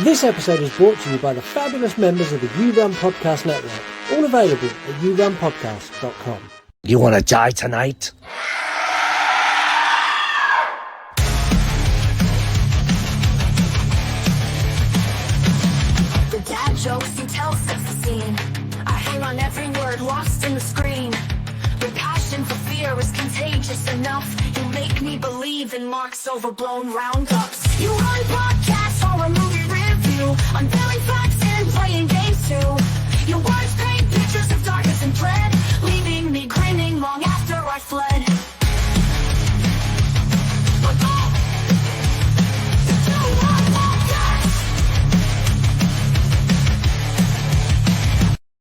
This episode is brought to you by the fabulous members of the You Run Podcast Network, all available at yourunpodcast.com. You want to die tonight? The dad jokes he tells sets the scene. I hang on every word lost in the screen. The passion for fear is contagious enough. You make me believe in Mark's overblown roundups. You run podcasts or a movie review, unveiling facts and playing games too. Your words paint pictures of darkness and dread, leaving me grinning long after I fled. But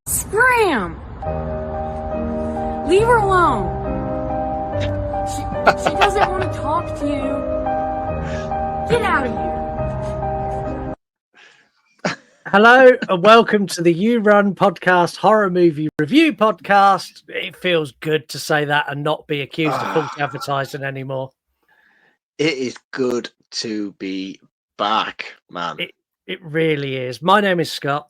Scram! Leave her alone. She doesn't want to talk to you. Get out of here. Hello and welcome to the You Run Podcast horror movie review podcast. It feels good to say that and not be accused of false advertising anymore. It is good to be back, man. It really is. My name is Scott.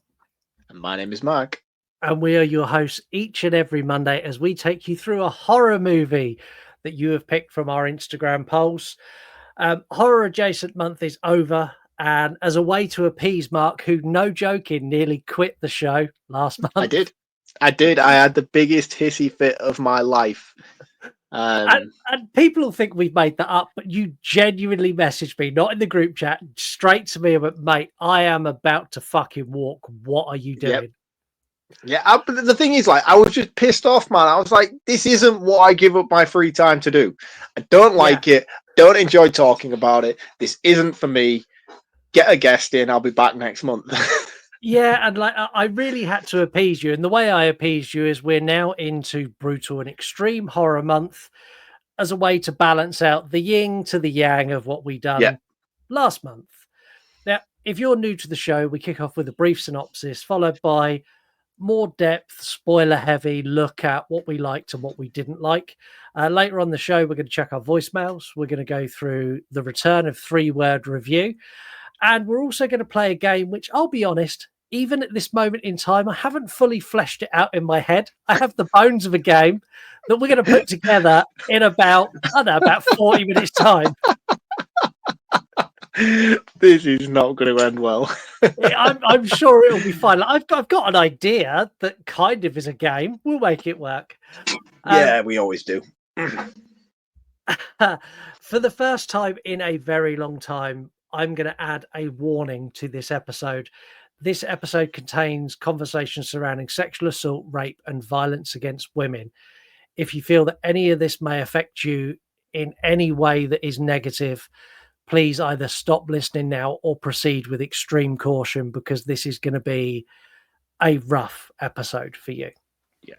And my name is Mark. And we are your hosts each and every Monday as we take you through a horror movie that you have picked from our Instagram polls. Horror Adjacent Month is over. And as a way to appease Mark, who, no joking, nearly quit the show last month. I did. I had the biggest hissy fit of my life. And people will think we've made that up, but you genuinely messaged me, not in the group chat, straight to me, but mate, I am about to fucking walk. What are you doing? Yep. Yeah, but the thing is, like, I was just pissed off, man. I was like, this isn't what I give up my free time to do. I don't like it. Don't enjoy talking about it. This isn't for me. Get a guest in. I'll be back next month. Yeah, and like I really had to appease you. And the way I appeased you is we're now into brutal and extreme horror month as a way to balance out the yin to the yang of what we done last month. Now, if you're new to the show, we kick off with a brief synopsis, followed by more depth, spoiler-heavy look at what we liked and what we didn't like. Later on the show, we're going to check our voicemails. We're going to go through the return of 3-word review. And we're also going to play a game, which I'll be honest, even at this moment in time, I haven't fully fleshed it out in my head. I have the bones of a game that we're going to put together in about 40 minutes' time. This is not going to end well. I'm sure it'll be fine. Like, I've got an idea that kind of is a game. We'll make it work. Yeah, we always do. For the first time in a very long time, I'm going to add a warning to this episode. This episode contains conversations surrounding sexual assault, rape, and violence against women. If you feel that any of this may affect you in any way that is negative, please either stop listening now or proceed with extreme caution, because this is going to be a rough episode for you. Yeah.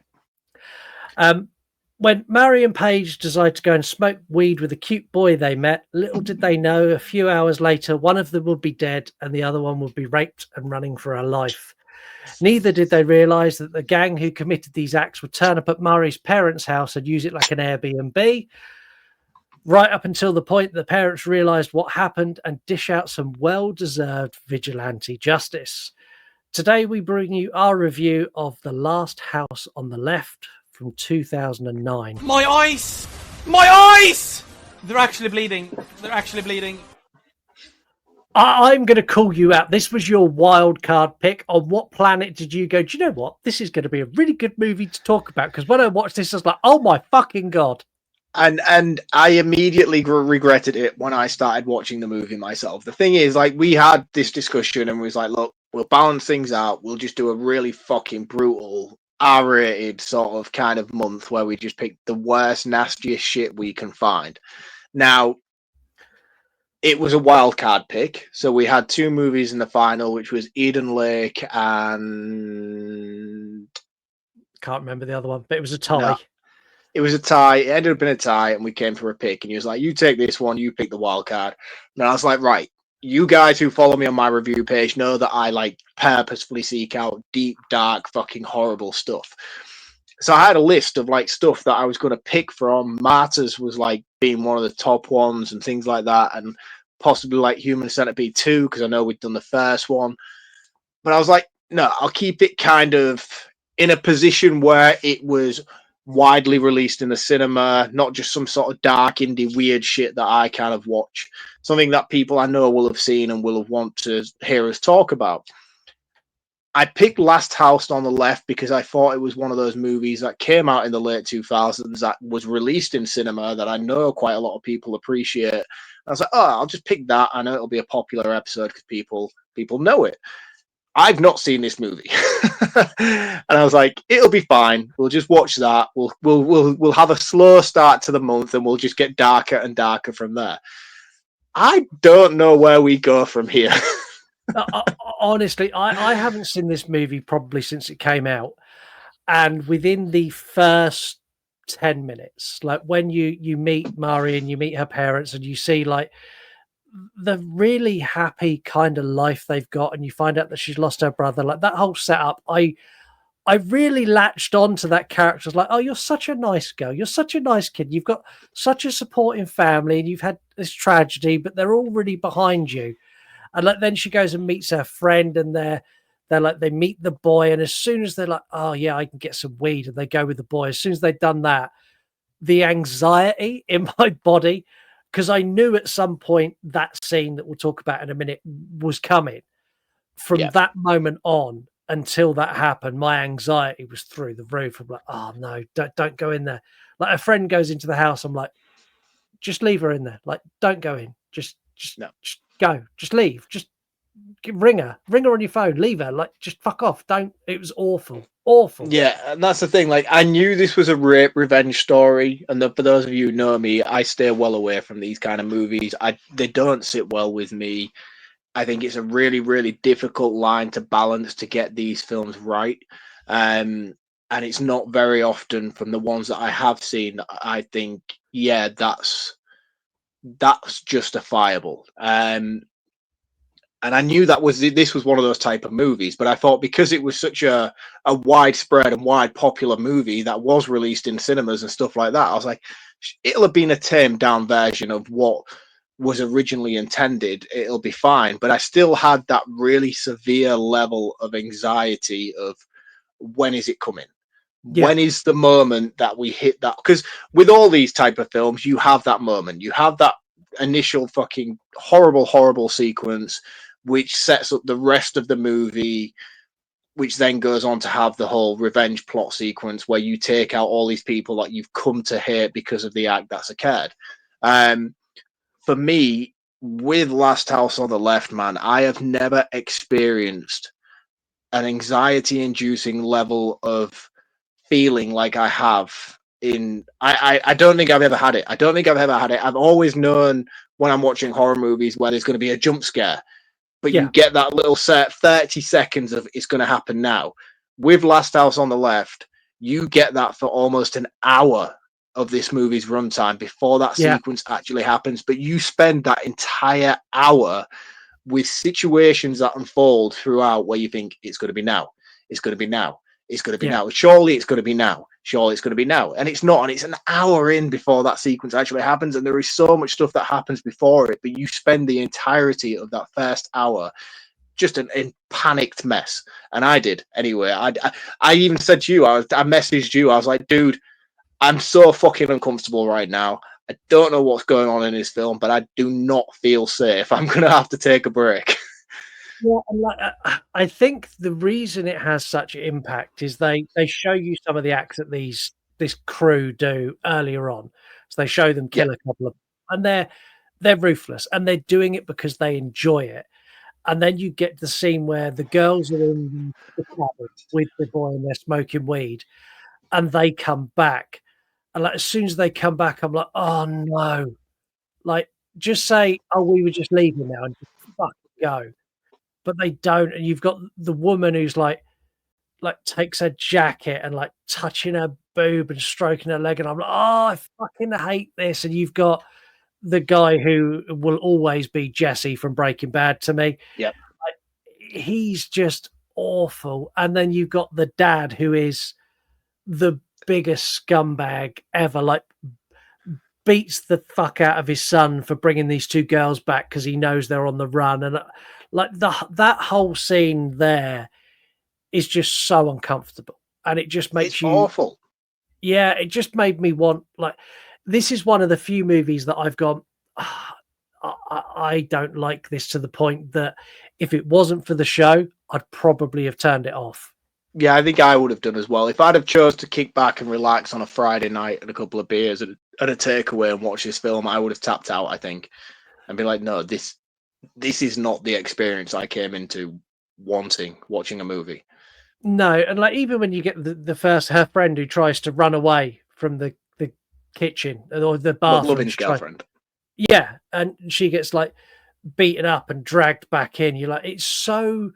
When Mary and Paige decided to go and smoke weed with a cute boy they met, little did they know a few hours later, one of them would be dead and the other one would be raped and running for her life. Neither did they realize that the gang who committed these acts would turn up at Murray's parents' house and use it like an Airbnb, right up until the point the parents realized what happened and dish out some well-deserved vigilante justice. Today, we bring you our review of The Last House on the Left from 2009. My eyes! My eyes! They're actually bleeding. I'm going to call you out. This was your wild card pick. On what planet did you go, do you know what? This is going to be a really good movie to talk about. Because when I watched this, I was like, oh my fucking God. And I immediately regretted it when I started watching the movie myself. The thing is, like, we had this discussion and we was like, look, we'll balance things out. We'll just do a really fucking brutal R-rated sort of kind of month where we just pick the worst, nastiest shit we can find. Now, it was a wild card pick. So we had 2 movies in the final, which was Eden Lake and... Can't remember the other one, but it was a tie. No. It was a tie. It ended up in a tie, and we came for a pick. And he was like, you take this one, you pick the wild card. And I was like, right, you guys who follow me on my review page know that I like purposefully seek out deep, dark, fucking horrible stuff. So I had a list of like stuff that I was going to pick from. Martyrs was like being one of the top ones and things like that. And possibly like Human Centipede 2, because I know we'd done the first one. But I was like, no, I'll keep it kind of in a position where it was widely released in the cinema, not just some sort of dark indie weird shit that I kind of watch. Something that people I know will have seen and will have want to hear us talk about. I picked Last House on the Left because I thought it was one of those movies that came out in the late 2000s that was released in cinema that I know quite a lot of people appreciate. I was like, oh, I'll just pick that. I know it'll be a popular episode because people know it. I've not seen this movie, and I was like, it'll be fine. We'll just watch that. We'll have a slow start to the month, and we'll just get darker and darker from there. I don't know where we go from here. Honestly, I haven't seen this movie probably since it came out, and within the first 10 minutes, like when you meet Mari and you meet her parents, and you see like the really happy kind of life they've got, and you find out that she's lost her brother, like that whole setup, I really latched on to that character. It's like, oh, you're such a nice girl, you're such a nice kid, you've got such a supporting family, and you've had this tragedy, but they're all really behind you. And like then she goes and meets her friend, and they're like, they meet the boy, and as soon as they're like, oh yeah, I can get some weed, and they go with the boy, as soon as they've done that, the anxiety in my body, because I knew at some point that scene that we'll talk about in a minute was coming. From that moment on until that happened, my anxiety was through the roof. I'm like, oh no, don't go in there. Like a friend goes into the house, I'm like, just leave her in there. Like, don't go in. Just go. Just leave. Just ring her on your phone. Leave her. Like, just fuck off. Don't. It was awful. Yeah, and that's the thing. Like, I knew this was a rape revenge story, and for those of you who know me, I stay well away from these kind of movies. They don't sit well with me. I think it's a really, really difficult line to balance to get these films right. And it's not very often from the ones that I have seen that I think, yeah, that's justifiable. And I knew this was one of those type of movies, but I thought because it was such a widespread and wide popular movie that was released in cinemas and stuff like that, I was like, it'll have been a tamed down version of what was originally intended. It'll be fine. But I still had that really severe level of anxiety of when is it coming? Yeah. When is the moment that we hit that? Because with all these type of films, you have that moment. You have that initial fucking horrible sequence which sets up the rest of the movie, which then goes on to have the whole revenge plot sequence where you take out all these people that you've come to hate because of the act that's occurred. For me, with Last House on the Left, man, I have never experienced an anxiety-inducing level of feeling like I have in. I don't think I've ever had it. I've always known when I'm watching horror movies where there's going to be a jump scare, but you get that little set 30 seconds of it's going to happen now. With Last House on the Left, you get that for almost an hour of this movie's runtime before that sequence actually happens. But you spend that entire hour with situations that unfold throughout where you think it's going to be now. It's going to be now. It's going to be now. Surely it's going to be now. Surely it's going to be now. And it's not. And it's an hour in before that sequence actually happens. And there is so much stuff that happens before it. But you spend the entirety of that first hour just in panicked mess. And I did. Anyway, I even said to you, I messaged you. I was like, dude, I'm so fucking uncomfortable right now. I don't know what's going on in this film, but I do not feel safe. I'm going to have to take a break. Yeah, and like, I think the reason it has such an impact is they show you some of the acts that this crew do earlier on. So they show them kill a couple of, and they're ruthless, and they're doing it because they enjoy it. And then you get the scene where the girls are in the cabin with the boy and they're smoking weed, and they come back. And like as soon as they come back, I'm like, oh no! Like just say, oh, we were just leaving now, and just fucking go. But they don't, and you've got the woman who's like takes her jacket and like touching her boob and stroking her leg, and I'm like, oh, I fucking hate this. And you've got the guy who will always be Jesse from Breaking Bad to me. Yep. He's just awful. And then you've got the dad who is the biggest scumbag ever, like beats the fuck out of his son for bringing these two girls back because he knows they're on the run, and like that whole scene there is just so uncomfortable, and it just makes It's you awful. yeah, it just made me want like this is one of the few movies that I've gone. "Ah, I don't like this to the point that if it wasn't for the show, I'd probably have turned it off. Yeah, I think I would have done as well. If I'd have chose to kick back and relax on a Friday night and a couple of beers and a takeaway and watch this film, I would have tapped out, I think, and be like, no, this is not the experience I came into wanting watching a movie. No, and like even when you get the first her friend who tries to run away from the kitchen or the bathroom, McLovin's girlfriend. yeah, and she gets like beaten up and dragged back in. You're like, it's so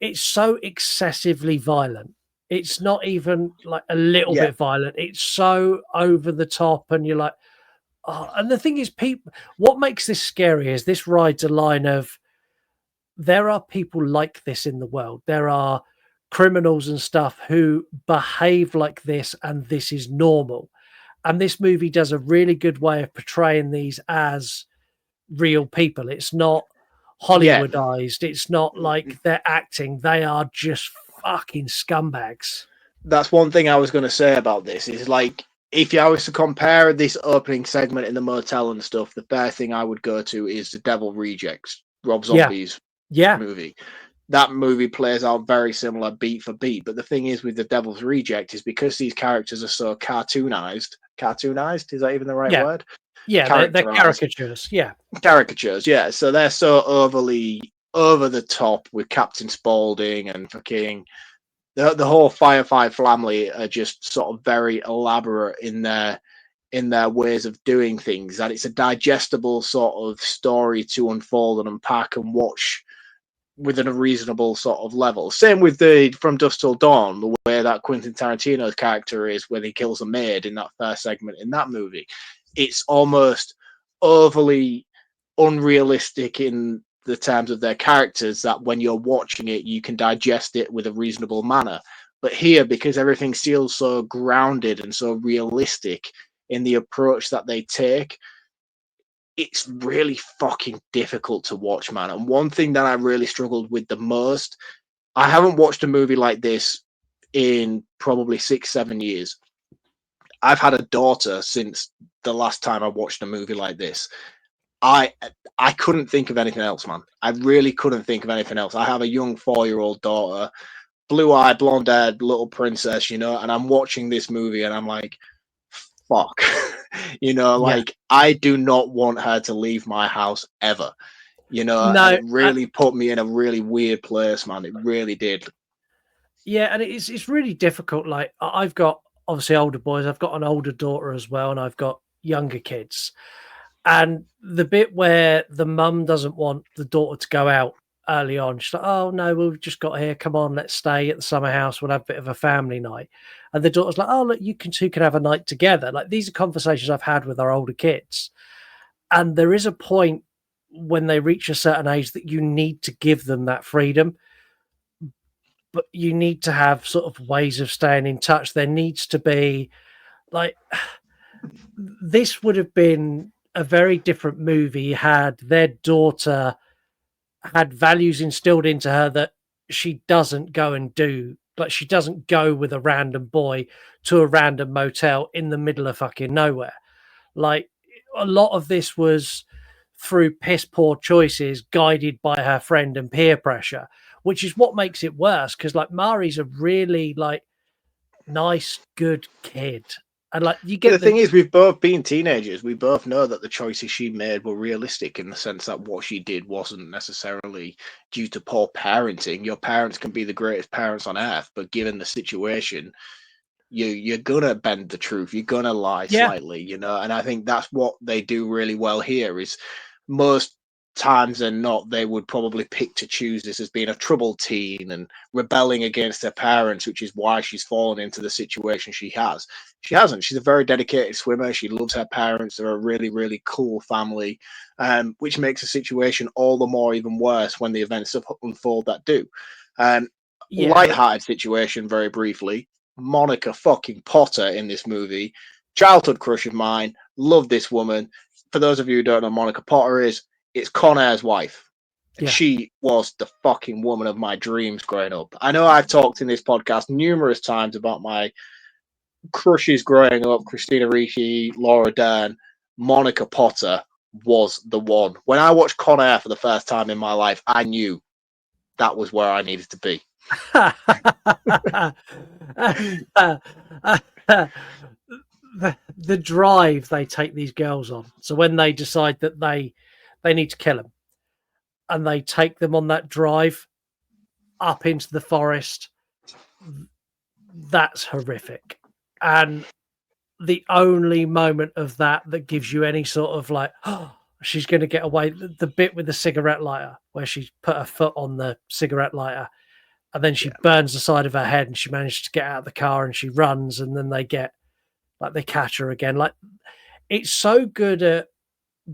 excessively violent. It's not even like a little Yeah. bit violent. It's so over the top, and you're like, oh. And the thing is, people, what makes this scary is this rides a line of there are people like this in the world. There are criminals and stuff who behave like this, and this is normal. And this movie does a really good way of portraying these as real people. It's not Hollywoodized. It's not like they're acting. They are just fucking scumbags. That's one thing I was going to say about this is like, if I was to compare this opening segment in the motel and stuff, the first thing I would go to is The Devil Rejects, Rob Zombie's movie. That movie plays out very similar beat for beat. But the thing is with The Devil's Reject is because these characters are so cartoonized, is that even the right word? Yeah, they're caricatures. Yeah. Caricatures, yeah. So they're so overly over the top with Captain Spaulding and fucking the whole Firefly family are just sort of very elaborate in their ways of doing things, that it's a digestible sort of story to unfold and unpack and watch within a reasonable sort of level. Same with the From Dusk Till Dawn, the way that Quentin Tarantino's character is when he kills a maid in that first segment in that movie. It's almost overly unrealistic in the terms of their characters that when you're watching it, you can digest it with a reasonable manner. But here, because everything feels so grounded and so realistic in the approach that they take, it's really fucking difficult to watch, man. And one thing that I really struggled with the most, I haven't watched a movie like this in probably 6-7 years. I've had a daughter since the last time I watched a movie like this. I couldn't think of anything else, man. I really couldn't think of anything else. I have a young 4-year-old daughter, blue-eyed, blonde-haired little princess, and I'm watching this movie and I'm like, fuck. Like I do not want her to leave my house ever. No, and it really put me in a really weird place, man. It really did. Yeah, and it's really difficult. Like I've got obviously older boys, I've got an older daughter as well, and I've got younger kids. And the bit where the mum doesn't want the daughter to go out early on, she's like, "Oh no, we've just got here. Come on, let's stay at the summer house. We'll have a bit of a family night." And the daughter's like, "Oh look, you two can have a night together." Like these are conversations I've had with our older kids, and there is a point when they reach a certain age that you need to give them that freedom, but you need to have sort of ways of staying in touch. There needs to be like this would have been a very different movie had their daughter had values instilled into her that she doesn't go and do. Like she doesn't go with a random boy to a random motel in the middle of fucking nowhere. Like a lot of this was through piss poor choices guided by her friend and peer pressure, which is what makes it worse. Because like Mari's a really like nice, good kid. And like you get the thing is, we've both been teenagers. We both know that the choices she made were realistic in the sense that what she did wasn't necessarily due to poor parenting. Your parents can be the greatest parents on earth, but given the situation, you're gonna bend the truth. You're gonna lie slightly, And I think that's what they do really well here. Is most times than not, they would probably pick to choose this as being a troubled teen and rebelling against her parents, which is why she's fallen into the situation she has. She hasn't. She's a very dedicated swimmer. She loves her parents. They're a really, really cool family, which makes the situation all the more even worse when the events unfold that do. Light-hearted situation, very briefly. Monica fucking Potter in this movie, childhood crush of mine, Love this woman. For those of you who don't know, Monica Potter it's Con Air's wife. And Yeah. she was the fucking woman of my dreams growing up. I know I've talked in this podcast numerous times about my crushes growing up: Christina Ricci, Laura Dern. Monica Potter was the one. When I watched Con Air for the first time in my life, I knew that was where I needed to be. The drive they take these girls on. So when they decide that they need to kill them, and they take them on that drive up into the forest, that's horrific. And the only moment of that gives you any sort of like, oh, she's going to get away, the bit with the cigarette lighter where she put her foot on the cigarette lighter and then she burns the side of her head and she manages to get out of the car and she runs, and then they catch her again. Like, it's so good at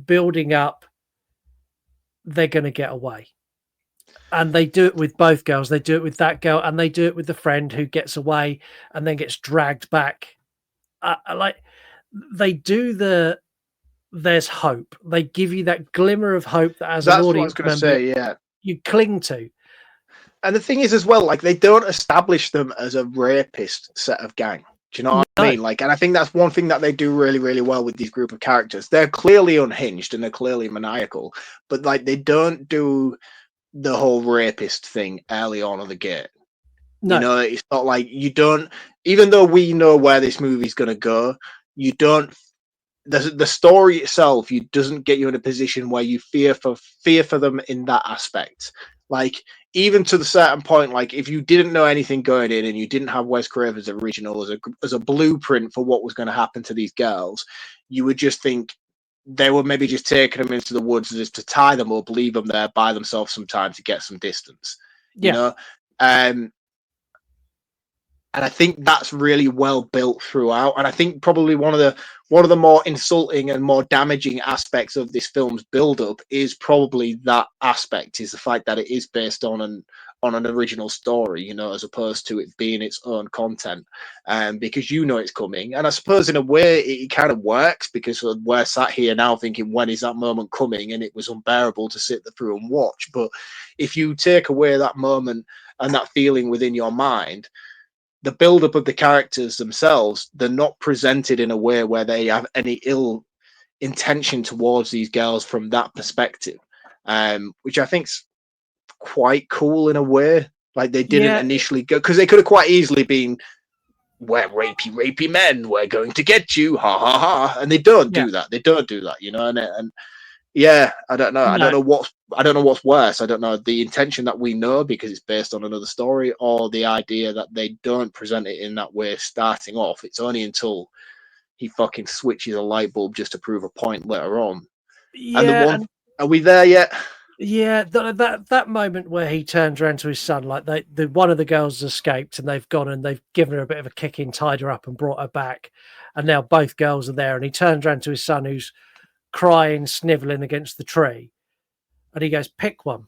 building up they're going to get away. And they do it with both girls. They do it with that girl, and they do it with the friend who gets away and then gets dragged back. Like, they do there's hope. They give you that glimmer of hope that as an audience member, you cling to. And the thing is as well, like, they don't establish them as a rapist set of gang. Do you know what I mean? Like, and I think that's one thing that they do really, really well with these group of characters. They're clearly unhinged and they're clearly maniacal, but like, they don't do the whole rapist thing early on the gate. No. You know, it's not like you don't, even though we know where this movie's going to go, you don't, the story itself, you doesn't get you in a position where you fear for them in that aspect. Like, even to the certain point, like, if you didn't know anything going in and you didn't have Wes Craven's original as a blueprint for what was going to happen to these girls, you would just think they were maybe just taking them into the woods just to tie them up, leave them there by themselves some time to get some distance. You know? And I think that's really well built throughout. And I think probably one of the more insulting and more damaging aspects of this film's build-up is probably that aspect, is the fact that it is based on an original story, you know, as opposed to it being its own content. Because you know it's coming. And I suppose in a way it kind of works, because we're sat here now thinking, when is that moment coming? And it was unbearable to sit through and watch. But if you take away that moment and that feeling within your mind, the build-up of the characters themselves, they're not presented in a way where they have any ill intention towards these girls from that perspective, which I think's quite cool in a way. Like, they didn't initially go, because they could have quite easily been, we're rapey men, we're going to get you, ha ha ha, and they don't do that. They don't do that, you know. And yeah, I don't know. I don't know what's worse. I don't know the intention that we know because it's based on another story, or the idea that they don't present it in that way starting off. It's only until he fucking switches a light bulb just to prove a point later on. And are we there yet? Yeah, that moment where he turns around to his son, like one of the girls has escaped and they've gone and they've given her a bit of a kicking, tied her up and brought her back, and now both girls are there, and he turns around to his son who's crying, sniveling against the tree, and he goes, "Pick one."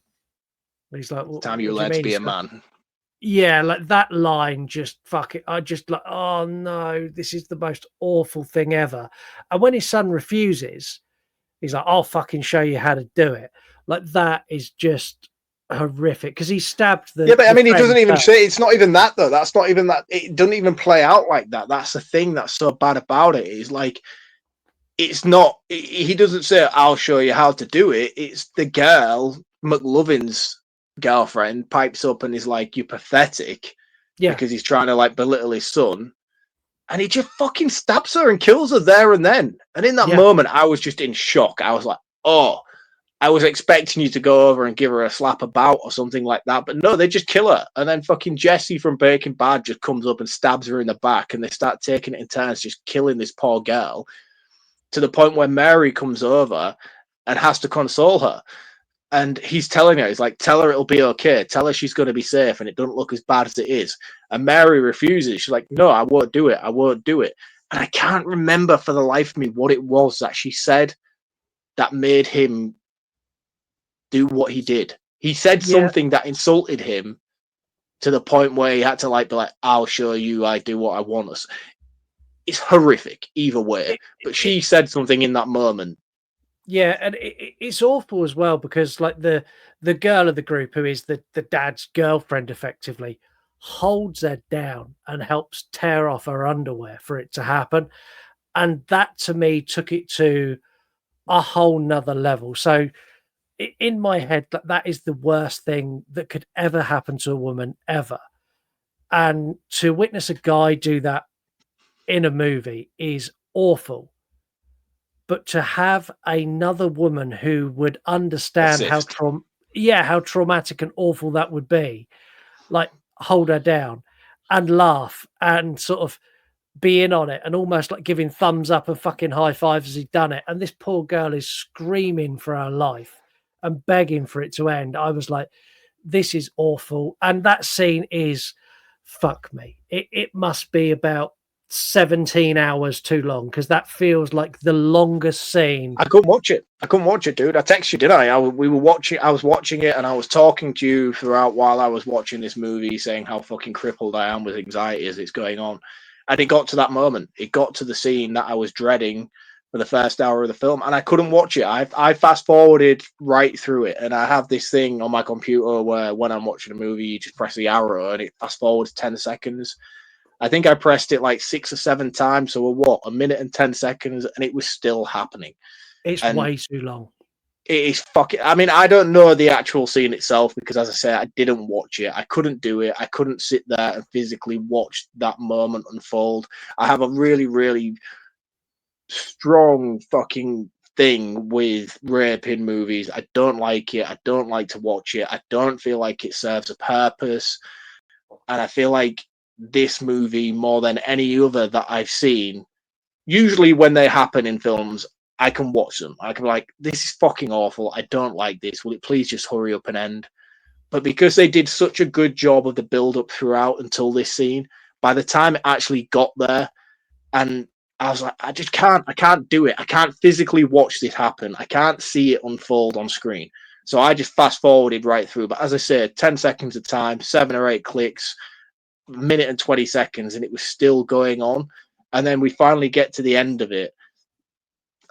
And he's like, "Time you learn to be a man." Yeah, like that line, just fuck it. I just like, oh no, this is the most awful thing ever. And when his son refuses, he's like, "I'll fucking show you how to do it." Like, that is just horrific, because he stabbed the. Yeah, but I mean, he doesn't even say, it's not even that though. That's not even that. It doesn't even play out like that. That's the thing that's so bad about it. Is like, it's not, he doesn't say, "I'll show you how to do it." It's the girl, McLovin's girlfriend, pipes up and is like, "You're pathetic," because he's trying to like belittle his son, and he just fucking stabs her and kills her there and then. And in that moment, I was just in shock. I was like, oh, I was expecting you to go over and give her a slap about or something like that, but no, they just kill her. And then fucking Jesse from Breaking Bad just comes up and stabs her in the back, and they start taking it in turns, just killing this poor girl, to the point where Mary comes over and has to console her. And he's telling her, he's like, "Tell her it'll be okay. Tell her she's going to be safe and it doesn't look as bad as it is." And Mary refuses. She's like, "No, I won't do it. I won't do it." And I can't remember for the life of me what it was that she said that made him do what he did. He said something that insulted him to the point where he had to like be like, "I'll show you I do what I want." it's horrific either way. But she said something in that moment. Yeah, and it's awful as well because like the girl of the group, who is the dad's girlfriend, effectively holds her down and helps tear off her underwear for it to happen, and that to me took it to a whole nother level. So in my head, that is the worst thing that could ever happen to a woman ever, and to witness a guy do that in a movie is awful. But to have another woman who would understand Assist. how traumatic and awful that would be, like hold her down and laugh and sort of be in on it and almost like giving thumbs up and fucking high fives as he'd done it. And this poor girl is screaming for her life and begging for it to end. I was like, this is awful. And that scene is, fuck me. It must be about 17 hours too long, because that feels like the longest scene. I couldn't watch it. Dude. I texted you, didn't I? We were watching. I was watching it, and I was talking to you throughout while I was watching this movie, saying how fucking crippled I am with anxiety as it's going on. And it got to that moment. It got to the scene that I was dreading for the first hour of the film, and I couldn't watch it. I fast forwarded right through it, and I have this thing on my computer where when I'm watching a movie, you just press the arrow and it fast forwards 10 seconds. I think I pressed it like 6 or 7 times, so a minute and 10 seconds, and it was still happening. It's And way too long. it is fucking. I mean, I don't know the actual scene itself because, as I say, I didn't watch it. I couldn't do it. I couldn't sit there and physically watch that moment unfold. I have a really, really strong fucking thing with rape in movies. I don't like it. I don't like to watch it. I don't feel like it serves a purpose, and I feel like this movie, more than any other that I've seen, usually when they happen in films, I can watch them. I can be like, this is fucking awful. I don't like this. Will it please just hurry up and end? But because they did such a good job of the build up throughout until this scene, by the time it actually got there, and I was like, I can't do it. I can't physically watch this happen. I can't see it unfold on screen. So I just fast forwarded right through. But as I said, 10 seconds of time, 7 or 8 clicks, minute and 20 seconds, and it was still going on. And then we finally get to the end of it.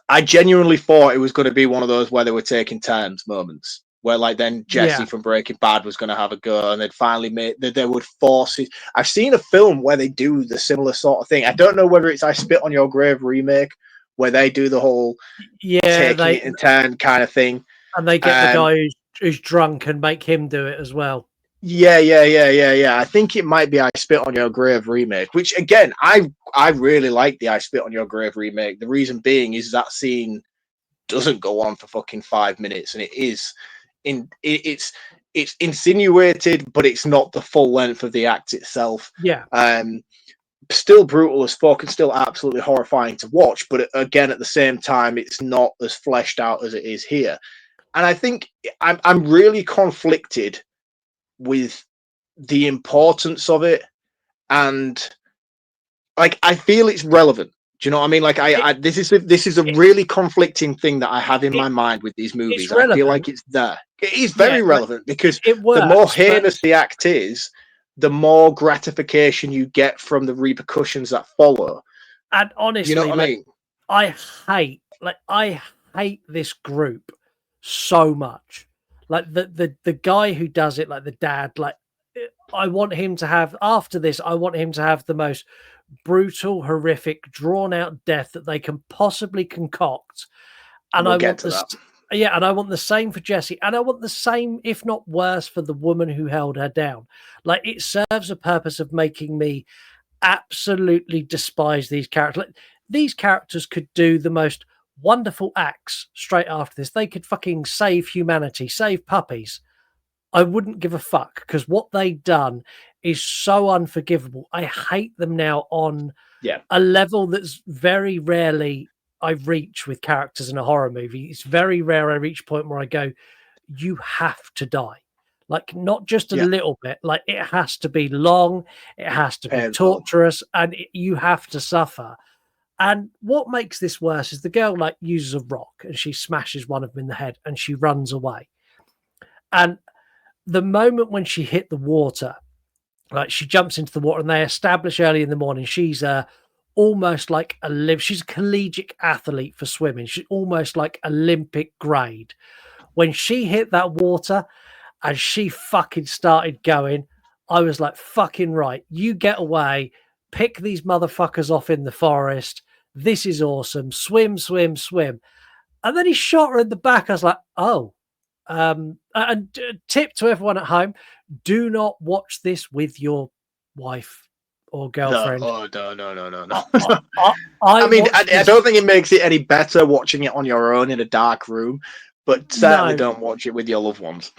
I genuinely thought it was going to be one of those where they were taking turns moments, where like then Jesse from Breaking Bad was going to have a go, and they'd finally make that they would force it. I've seen a film where they do the similar sort of thing. I don't know whether it's I Spit on Your Grave remake, where they do the whole taking it in turn kind of thing, and they get the guy who's drunk and make him do it as well. Yeah. I think it might be I Spit on Your Grave remake, which again, I really like the I Spit on Your Grave remake. The reason being is that scene doesn't go on for fucking 5 minutes, and it's insinuated, but it's not the full length of the act itself. Yeah. Still brutal as fuck and still absolutely horrifying to watch, but again, at the same time, it's not as fleshed out as it is here. And I think I'm really conflicted with the importance of it, and like I feel it's relevant. Do you know what I mean? Like this is a really conflicting thing that I have in my mind with these movies. I feel like it's there. It is very relevant because the more heinous the act is, the more gratification you get from the repercussions that follow. And honestly, you know what I mean? I hate this group so much. Like the guy who does it, like the dad, like I want him to have, after this, I want him to have the most brutal, horrific, drawn out death that they can possibly concoct. And I want this. Yeah, and I want the same for Jesse, and I want the same, if not worse, for the woman who held her down. Like, it serves a purpose of making me absolutely despise these characters. Like, these characters could do the most wonderful acts straight after this. They could fucking save humanity, save puppies. I wouldn't give a fuck, because what they've done is so unforgivable. I hate them now on a level that's very rarely I reach with characters in a horror movie. It's very rare I reach a point where I go, you have to die. Like, not just a little bit. Like, it has to be long, it has to be torturous, and you have to suffer. And what makes this worse is the girl like uses a rock and she smashes one of them in the head and she runs away. And the moment when she hit the water, like she jumps into the water, and they establish early in the morning she's a almost like she's a collegiate athlete for swimming. She's almost like Olympic grade. When she hit that water and she fucking started going, I was like, fucking right, you get away, pick these motherfuckers off in the forest. This is awesome. Swim, swim, swim. And then he shot her in the back. I was like, oh. And tip to everyone at home, do not watch this with your wife or girlfriend. No, no. I mean, I this... don't think it makes it any better watching it on your own in a dark room, but certainly don't watch it with your loved ones.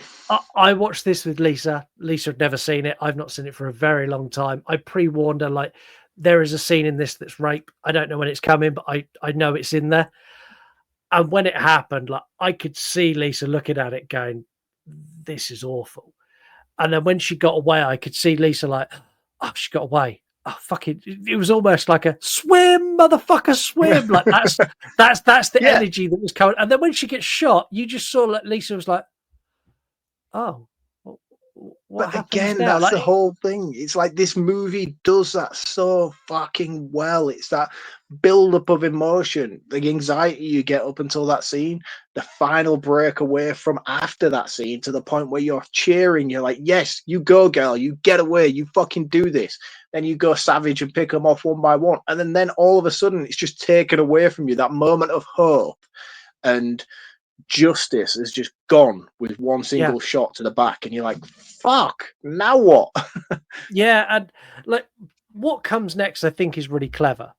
I watched this with Lisa. Lisa had never seen it. I've not seen it for a very long time. I pre-warned her, like, there is a scene in this that's rape. I don't know when it's coming, but I know it's in there. And when it happened, like, I could see Lisa looking at it going, this is awful. And then when she got away, I could see Lisa like, oh, she got away. Oh, fucking, it was almost like a swim, motherfucker, swim. Like that's the energy that was coming. And then when she gets shot, you just saw like Lisa was like, oh, what but again, now? that's the whole thing. It's like this movie does that so fucking well. It's that build up of emotion, the anxiety you get up until that scene, the final breakaway from after that scene to the point where you're cheering. You're like, yes, you go, girl, you get away, you fucking do this. Then you go savage and pick them off one by one. And then all of a sudden it's just taken away from you. That moment of hope and justice is just gone with one single shot to the back, and you're like, fuck, now what? And like what comes next I think is really clever.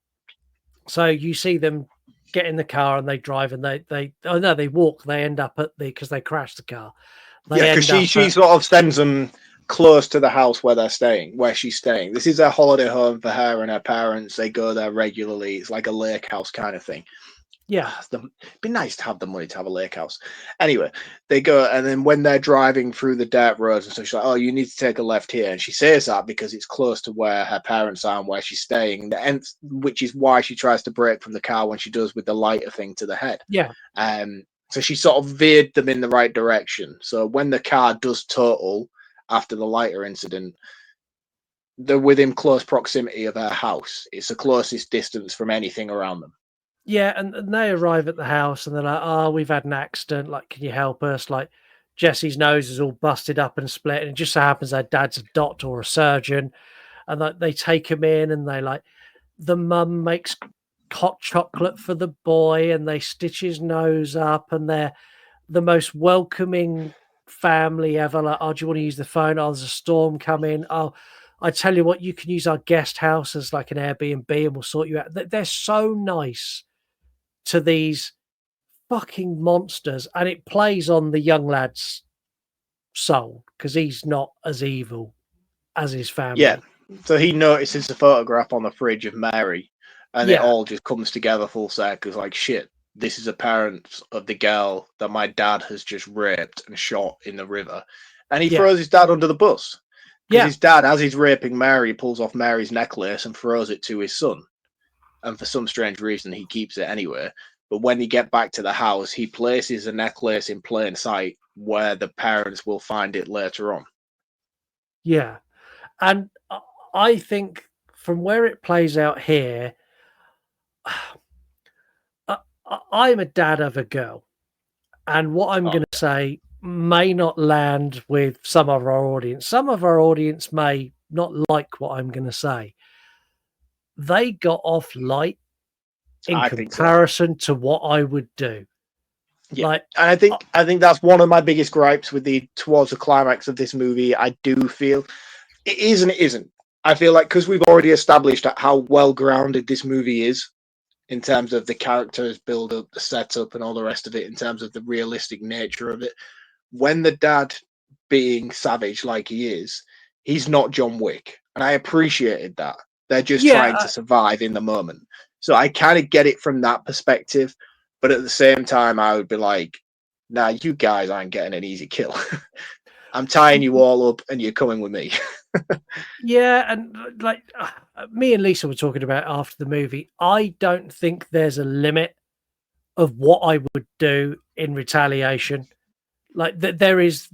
So you see them get in the car and they drive, and they walk, they end up at because they crashed the car. Because she sort of sends them close to the house where she's staying. This is a holiday home for her and her parents. They go there regularly. It's like a lake house kind of thing. It'd be nice to have the money to have a lake house. Anyway, they go, and then when they're driving through the dirt roads and so she's like, oh, you need to take a left here. And she says that because it's close to where her parents are and where she's staying, and which is why she tries to brake from the car when she does with the lighter thing to the head. So she sort of veered them in the right direction. So when the car does total after the lighter incident, they're within close proximity of her house. It's the closest distance from anything around them. Yeah, and they arrive at the house and they're like, oh, we've had an accident. Like, can you help us? Like, Jesse's nose is all busted up and split. And it just so happens her dad's a doctor or a surgeon. And like, they take him in, and they like, the mum makes hot chocolate for the boy, and they stitch his nose up, and they're the most welcoming family ever. Like, oh, do you want to use the phone? Oh, there's a storm coming. Oh, I tell you what, you can use our guest house as like an Airbnb and we'll sort you out. They're so nice to these fucking monsters, and it plays on the young lad's soul because he's not as evil as his family. Yeah, so he notices the photograph on the fridge of Mary, and it all just comes together full circle. It's like, shit, this is a parent of the girl that my dad has just raped and shot in the river, and he throws his dad under the bus. Because his dad, as he's raping Mary, pulls off Mary's necklace and throws it to his son. And for some strange reason, he keeps it anyway. But when he get back to the house, he places a necklace in plain sight where the parents will find it later on. Yeah. And I think from where it plays out here, I'm a dad of a girl. And what I'm going to say may not land with some of our audience. Some of our audience may not like what I'm going to say. They got off light in comparison to what I would do. Yeah, like, and I think that's one of my biggest gripes with towards the climax of this movie. I do feel it is and it isn't. I feel like because we've already established how well grounded this movie is in terms of the characters build up, the setup, and all the rest of it, in terms of the realistic nature of it. When the dad being savage like he is, he's not John Wick. And I appreciated that. They're just trying to survive in the moment. So I kind of get it from that perspective. But at the same time, I would be like, nah, you guys aren't getting an easy kill. I'm tying you all up and you're coming with me. And like me and Lisa were talking about after the movie, I don't think there's a limit of what I would do in retaliation. Like there is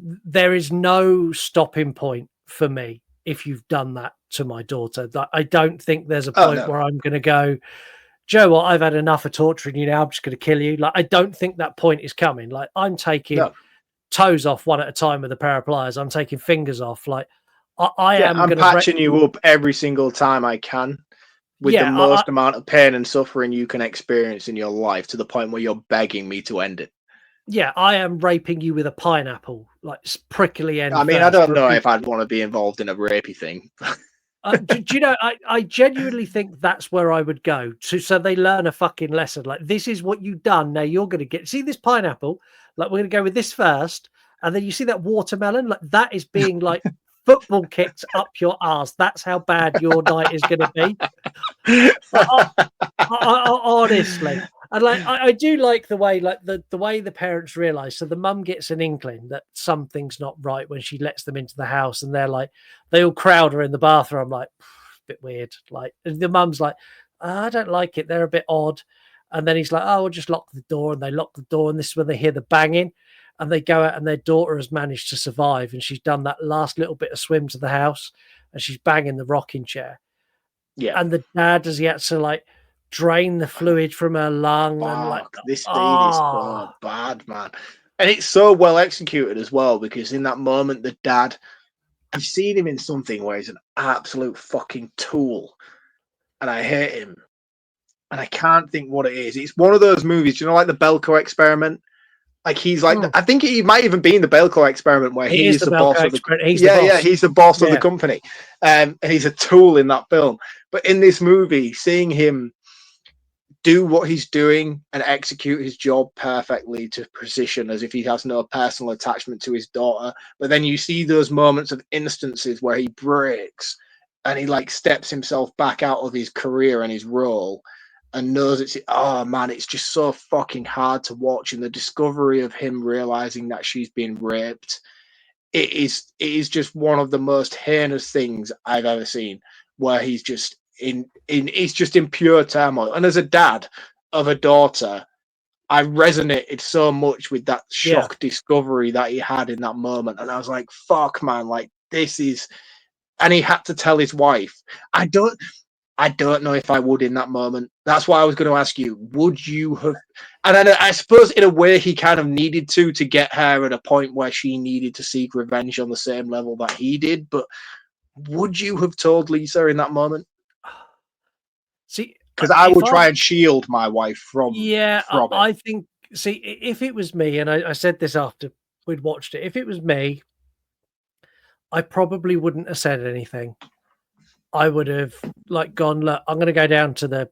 no stopping point for me if you've done that to my daughter. I don't think there's a Oh, point no. where I'm going to go, Joe, what? I've had enough of torturing you now. I'm just going to kill you. Like, I don't think that point is coming. Like, I'm taking No. toes off one at a time with a pair of pliers. I'm taking fingers off. Like, I Yeah, am I'm going to patching you up every single time I can with the most amount of pain and suffering you can experience in your life, to the point where you're begging me to end it. Yeah, I am raping you with a pineapple, like prickly end. I mean, I don't know if I'd want to be involved in a rapey thing. Do you know, I genuinely think that's where I would go to, so they learn a fucking lesson. Like, this is what you've done. Now you're going to see this pineapple. Like, we're going to go with this first, and then you see that watermelon. Like, that is being like football kicked up your arse. That's how bad your night is going to be. Honestly. And like, I do like the way, like the way the parents realize. So the mum gets an inkling that something's not right when she lets them into the house, and they're like, they all crowd her in the bathroom. Like, bit weird. Like, the mum's like, I don't like it. They're a bit odd. And then he's like, oh, we'll just lock the door. And they lock the door, and this is when they hear the banging, and they go out, and their daughter has managed to survive, and she's done that last little bit of swim to the house, and she's banging the rocking chair. Yeah. And the dad, he had to like drain the fluid from her lung. Fuck, and like, this scene is so bad, man. And it's so well executed as well, because in that moment, the dad, I've seen him in something where he's an absolute fucking tool, and I hate him, and I can't think what it is. It's one of those movies, you know, like the Belko Experiment. Like, he's like, I think he might even be in the Belko Experiment, where he is the boss of the he's the boss of the company, and he's a tool in that film. But in this movie, seeing him do what he's doing and execute his job perfectly to precision, as if he has no personal attachment to his daughter, but then you see those moments of instances where he breaks and he like steps himself back out of his career and his role, and knows it's just so fucking hard to watch. And the discovery of him realizing that she's been raped, it is just one of the most heinous things I've ever seen, where he's just he's just in pure turmoil. And as a dad of a daughter, I resonated so much with that shock discovery that he had in that moment. And I was like, fuck, man, like, this is, and he had to tell his wife. I don't know if I would in that moment. That's why I was going to ask you, would you have? And I suppose in a way he kind of needed to get her at a point where she needed to seek revenge on the same level that he did. But would you have told Lisa in that moment? See, because I would try and shield my wife from it. I think, see, if it was me, and I said this after we'd watched it, if it was me, I probably wouldn't have said anything. I would have like gone, look, I'm going to go down to the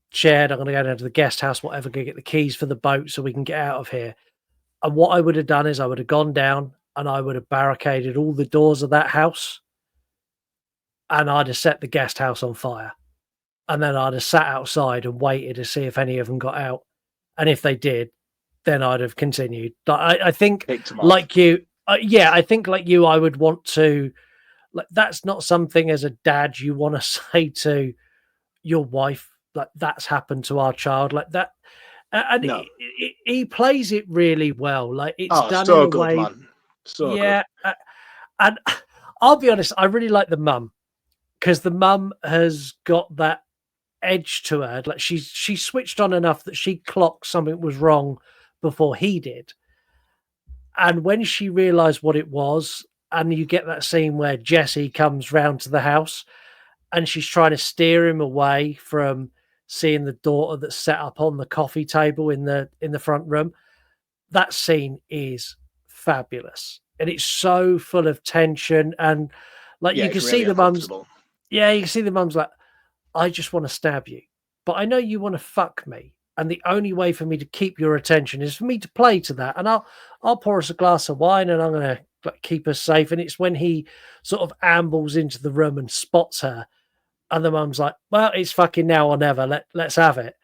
shed, I'm going to go down to the guest house, whatever, go get the keys for the boat so we can get out of here. And what I would have done is I would have gone down and I would have barricaded all the doors of that house, and I'd have set the guest house on fire. And then I'd have sat outside and waited to see if any of them got out. And if they did, then I'd have continued. I think like you, I think like you, I would want to, like, that's not something as a dad you want to say to your wife, like, that's happened to our child, like that. And no. he plays it really well. Like, it's done so in a good, way. Man. So good. And I'll be honest, I really like the mum, because the mum has got that edge to her. Like, she switched on enough that she clocked something was wrong before he did. And when she realized what it was, and you get that scene where Jesse comes round to the house and she's trying to steer him away from seeing the daughter that's set up on the coffee table in the front room. That scene is fabulous. And it's so full of tension. And like, you can see the mum's, you can see the mum's like, I just want to stab you, but I know you want to fuck me. And the only way for me to keep your attention is for me to play to that. And I'll pour us a glass of wine and I'm going to keep us safe. And it's when he sort of ambles into the room and spots her. And the mum's like, well, it's fucking now or never. Let's have it.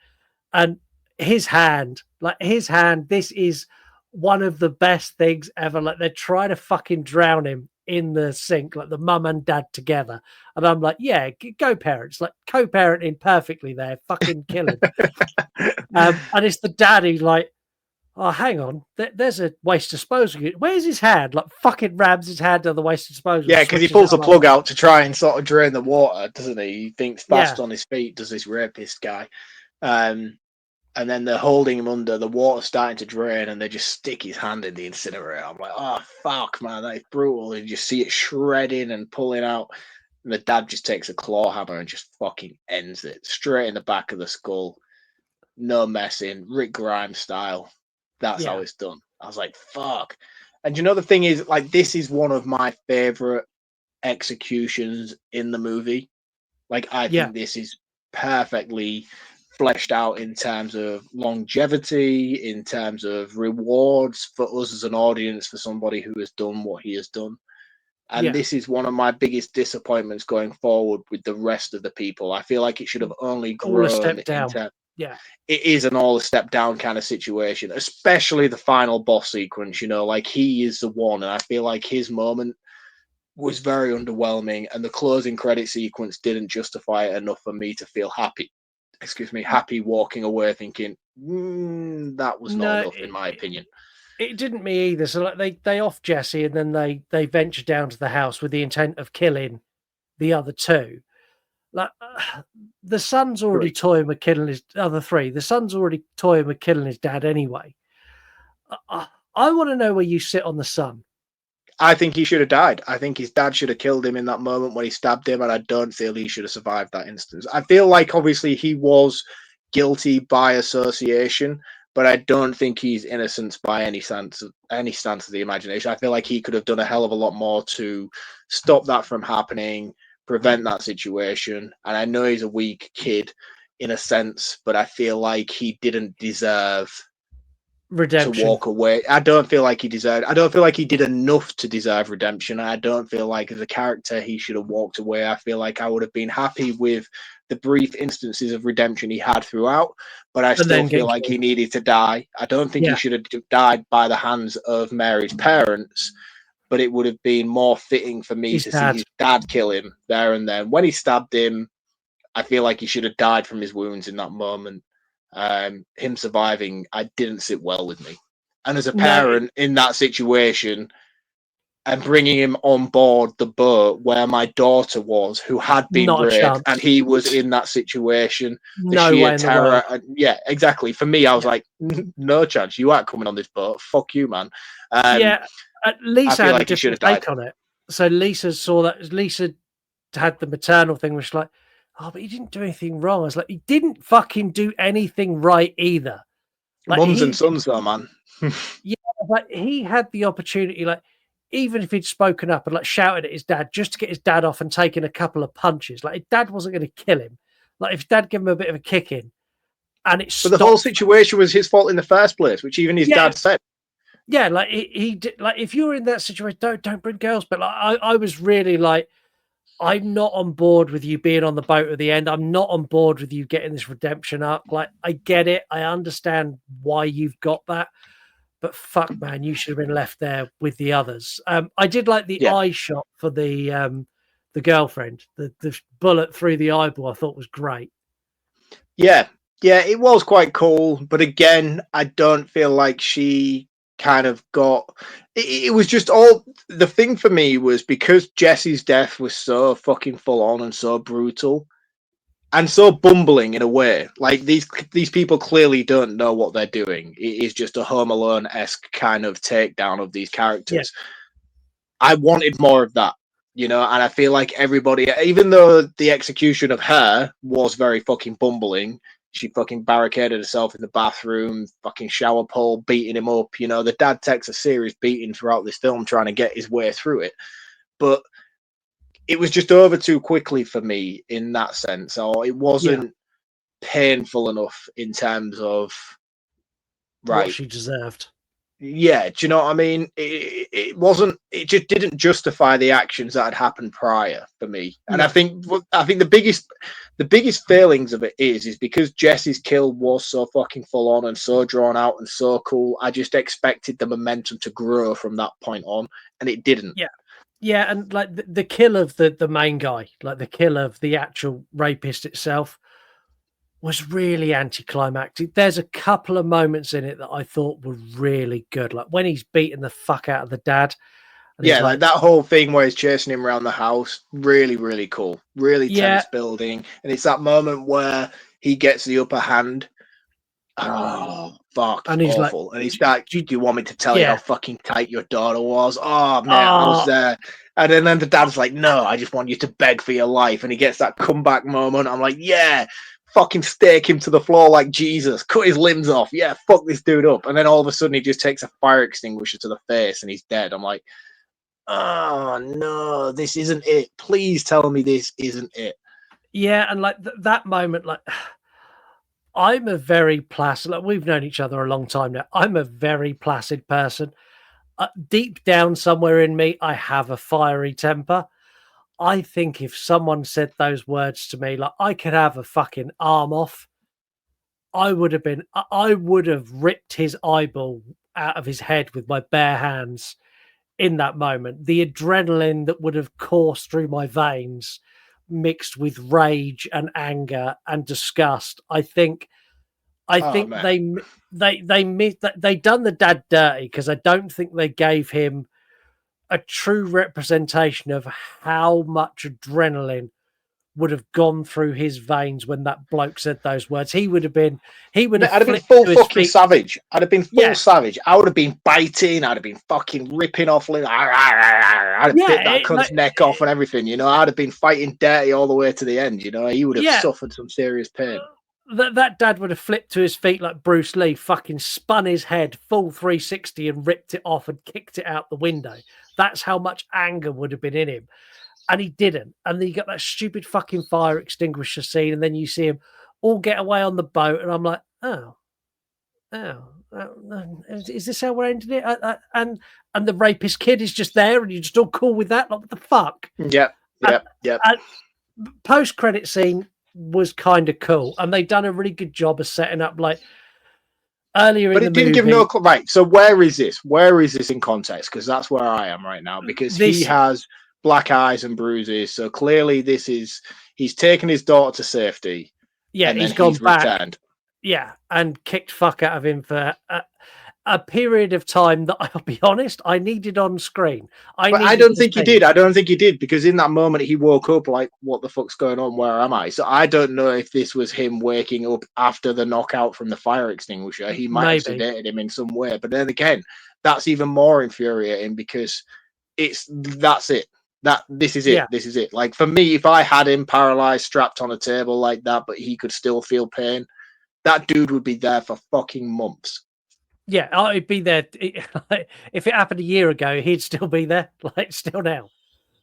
And his hand, this is one of the best things ever. Like, they're trying to fucking drown him in the sink, like the mum and dad together. And I'm like, yeah, go parents, like co-parenting perfectly there, fucking killing. And it's the dad who's like, oh, hang on, there's a waste disposal unit. Where's his hand? Like fucking rams his hand on the waste disposal. Yeah, because he switches pulls it the on. plug out to try and sort of drain the water, doesn't he? He thinks fast Yeah. on his feet, does this rapist guy. And then they're holding him under, the water's starting to drain, and they just stick his hand in the incinerator. I'm like, oh, fuck, man, that is brutal. And you just see it shredding and pulling out. And the dad just takes a claw hammer and just fucking ends it straight in the back of the skull. No messing, Rick Grimes style. That's how it's done. I was like, fuck. And you know, the thing is, like, this is one of my favorite executions in the movie. Like, I think this is perfectly fleshed out in terms of longevity, in terms of rewards for us as an audience, for somebody who has done what he has done. And this is one of my biggest disappointments going forward with the rest of the people. I feel like it should have only grown all a step down. It is an all a step down kind of situation, especially the final boss sequence. You know, like, he is the one, and I feel like his moment was very underwhelming, and the closing credit sequence didn't justify it enough for me to feel happy. Happy walking away thinking that was not enough, in my opinion. It didn't me either. So like they off Jesse, and then they venture down to the house with the intent of killing the other two. Like the son's already toying with killing his other three. The son's already toying with killing his dad anyway. I want to know where you sit on the son. I think he should have died. I think his dad should have killed him in that moment when he stabbed him, and I don't feel he should have survived that instance. I feel like obviously he was guilty by association, but I don't think he's innocent by any stance of the imagination. I feel like he could have done a hell of a lot more to stop that from happening, prevent that situation. And I know he's a weak kid in a sense, but I feel like he didn't deserve redemption to walk away. I don't feel like he did enough to deserve redemption. I don't feel like as a character he should have walked away. I feel like I would have been happy with the brief instances of redemption he had throughout, but I still feel like he needed to die. I don't think he should have died by the hands of Mary's parents, but it would have been more fitting for me to see his dad kill him there and then. When he stabbed him, I feel like he should have died from his wounds in that moment. Him surviving, I didn't sit well with me. And as a parent in that situation, and bringing him on board the boat where my daughter was, who had been raped, and he was in that situation, the sheer terror. Yeah, exactly. For me, I was like, no chance. You aren't coming on this boat. Fuck you, man. Lisa had a different take on it. So Lisa saw that. Lisa had the maternal thing, which like, oh, but he didn't do anything wrong. I was like, he didn't fucking do anything right either. Like, mums and sons, though, man. Yeah, like he had the opportunity, like, even if he'd spoken up and like shouted at his dad just to get his dad off and taken a couple of punches, like his dad wasn't going to kill him. Like if dad gave him a bit of a kick in, and it's but the whole situation was his fault in the first place, which even his dad said. Yeah, like he did. Like if you're in that situation, don't bring girls. But like I was really like, I'm not on board with you being on the boat at the end. I'm not on board with you getting this redemption up. Like, I get it. I understand why you've got that. But fuck, man, you should have been left there with the others. I did like the eye shot for the girlfriend. The bullet through the eyeball I thought was great. Yeah, it was quite cool. But again, I don't feel like she kind of got... It was just all... The thing for me was because Jesse's death was so fucking full on and so brutal and so bumbling in a way. Like these people clearly don't know what they're doing. It is just a Home Alone-esque kind of takedown of these characters. I wanted more of that, you know, and I feel like everybody, even though the execution of her was very fucking bumbling, she fucking barricaded herself in the bathroom, fucking shower pole, beating him up. You know, the dad takes a serious beating throughout this film trying to get his way through it. But it was just over too quickly for me in that sense. Or it wasn't painful enough in terms of what she deserved. Yeah, do you know what I mean? It wasn't. It just didn't justify the actions that had happened prior for me. And I think the biggest failings of it is because Jesse's kill was so fucking full on and so drawn out and so cool. I just expected the momentum to grow from that point on, and it didn't. Yeah, and like the kill of the main guy, like the kill of the actual rapist itself, was really anticlimactic. There's a couple of moments in it that I thought were really good, like when he's beating the fuck out of the dad. And Yeah, he's like that whole thing where he's chasing him around the house, really, really cool, really yeah, tense building, and it's that moment where he gets the upper hand. Oh, fuck, and he's like, awful. And he's like, "Do you- do you want me to tell you how yeah, fucking tight your daughter was? Oh, man, I was oh, there. And then the dad's like, no, I just want you to beg for your life. And he gets that comeback moment. I'm like, yeah, fucking stake him to the floor like Jesus, cut his limbs off. Yeah, fuck this dude up. And then all of a sudden he just takes a fire extinguisher to the face and he's dead. I'm like, oh, no, this isn't it. Please tell me this isn't it. yeah," and like that moment, like. I'm a very placid. Like, we've known each other a long time now. I'm a very placid person. Deep down somewhere in me, I have a fiery temper. I think if someone said those words to me, like I could have a fucking arm off, I would have ripped his eyeball out of his head with my bare hands in that moment. The adrenaline that would have coursed through my veins, mixed with rage and anger and disgust. I Oh, think man. they done the dad dirty because I don't think they gave him a true representation of how much adrenaline would have gone through his veins when that bloke said those words. He would have I'd have been flipped full to his fucking feet. savage. I'd have been full Yeah, savage. I would have been biting. I'd have been fucking ripping off limbs. I'd have bit yeah, that cunt's neck off and everything. You know, I'd have been fighting dirty all the way to the end. You know, he would have yeah. suffered some serious pain. That dad would have flipped to his feet like Bruce Lee, fucking spun his head full 360 and ripped it off and kicked it out the window. That's how much anger would have been in him. And he didn't. And then you got that stupid fucking fire extinguisher scene, and then you see him all get away on the boat, and I'm like, is this how we're ending it? And the rapist kid is just there, and you're just all cool with that? Like, what the fuck? Yep. Post credit scene was kind of cool, and they've done a really good job of setting up like earlier But in it the didn't movie. give no right. So where is this? Where is this in context? Because that's where I am right now. Because he has black eyes and bruises. So clearly, he's taken his daughter to safety. Yeah, and then he's gone back. returned. Yeah, and kicked fuck out of him for a period of time that, I'll be honest, I needed on screen. I don't think he did. I don't think he did, because in that moment he woke up like, what the fuck's going on? Where am I? So I don't know if this was him waking up after the knockout from the fire extinguisher. He might have sedated him in some way. But then again, that's even more infuriating because that's it. This is it. Yeah. This is it. Like, for me, if I had him paralyzed, strapped on a table like that, but he could still feel pain, that dude would be there for fucking months. Yeah, I'd be there. If it happened a year ago, he'd still be there, like still now.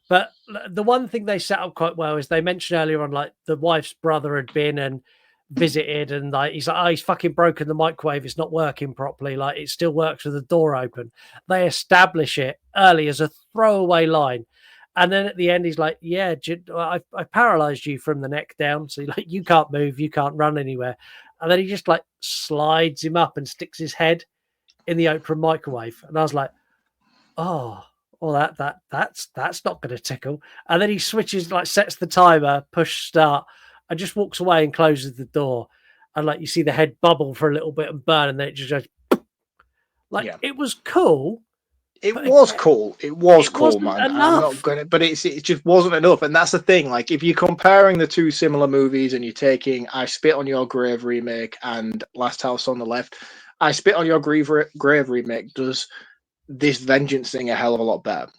But the one thing they set up quite well is they mentioned earlier on, like the wife's brother had been and visited, and like he's like, oh, he's fucking broken the microwave. It's not working properly. Like, it still works with the door open. They establish it early as a throwaway line. And then at the end, he's like, yeah, I paralyzed you from the neck down. So like, you can't move, you can't run anywhere. And then he just like slides him up and sticks his head in the open microwave. And I was like, oh, well, that's not going to tickle. And then he switches, like sets the timer, push start, and just walks away and closes the door. And like, you see the head bubble for a little bit and burn, and then it just goes like, It was cool. It was cool. It was cool, man. Enough. I'm not gonna, but it just wasn't enough. And that's the thing. Like, if you're comparing the two similar movies and you're taking "I Spit on Your Grave" remake and "Last House on the Left," "I Spit on Your Grave" remake does this vengeance thing a hell of a lot better.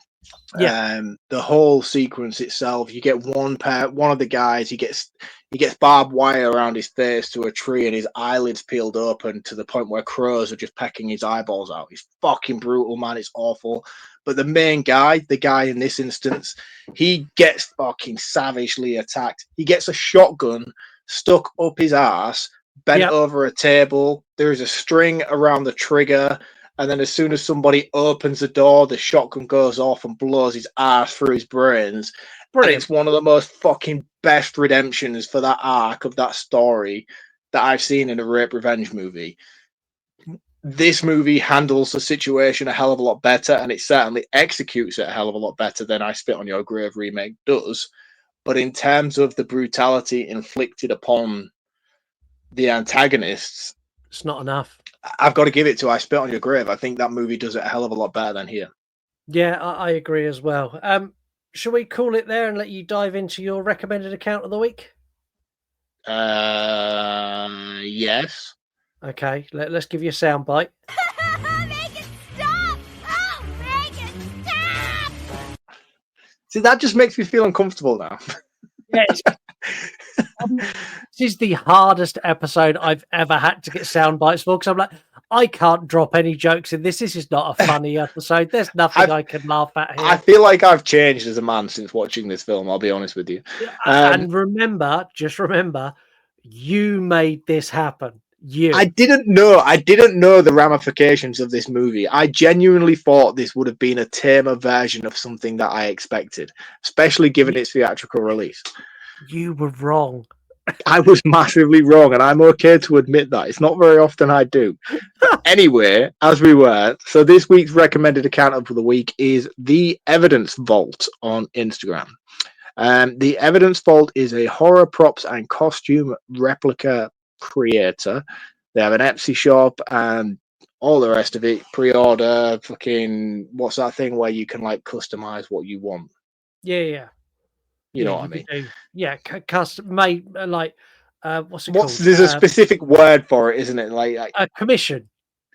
Yeah. The whole sequence itself, you get one of the guys, he gets barbed wire around his face to a tree, and his eyelids peeled open to the point where crows are just pecking his eyeballs out. It's fucking brutal, man. It's awful. But the main guy, the guy in this instance, he gets fucking savagely attacked. He gets a shotgun stuck up his ass, bent over a table. There is a string around the trigger. And then as soon as somebody opens the door, the shotgun goes off and blows his ass through his brains. Brilliant. And it's one of the most fucking best redemptions for that arc of that story that I've seen in a rape revenge movie. This movie handles the situation a hell of a lot better, and it certainly executes it a hell of a lot better than "I Spit on Your Grave" remake does. But in terms of the brutality inflicted upon the antagonists, It's not enough. I've got to give it to I Spit on Your Grave. I think that movie does it a hell of a lot better than here. Yeah, I agree as well. Shall we call it there and let you dive into your recommended account of the week? Yes. Okay, let's give you a sound bite. Make it stop! Oh, make it stop! See, that just makes me feel uncomfortable now. Yes. This is the hardest episode I've ever had to get sound bites for, because I'm like, I can't drop any jokes in this. This is not a funny episode. There's nothing I can laugh at here. I feel like I've changed as a man since watching this film, I'll be honest with you. And just remember, you made this happen. I didn't know the ramifications of this movie. I genuinely thought this would have been a tamer version of something that I expected, especially given its theatrical release. You were wrong. I was massively wrong, and I'm okay to admit that. It's not very often I do. Anyway, as we were, so this week's recommended account of the week is The Evidence Vault on Instagram. The Evidence Vault is a horror props and costume replica creator. They have an Etsy shop and all the rest of it. Pre-order, fucking, what's that thing where you can like customize what you want? Yeah. You know what I mean? Yeah, custom made, like, what's it called? There's a specific word for it, isn't it? Like a commission.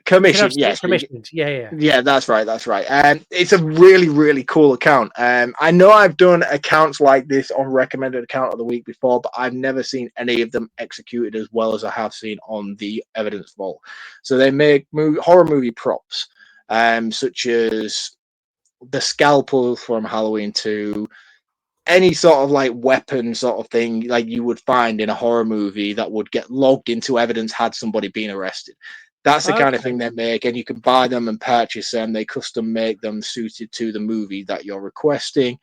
Commission, yes. Commissioned. Yeah. Yeah, that's right. And it's a really, really cool account. I know I've done accounts like this on recommended account of the week before, but I've never seen any of them executed as well as I have seen on the Evidence Vault. So they make horror movie props, such as the scalpel from Halloween 2, any sort of like weapon sort of thing like you would find in a horror movie that would get logged into evidence had somebody been arrested. That's the kind of thing they make, and you can buy them and purchase them. They custom make them suited to the movie that you're requesting.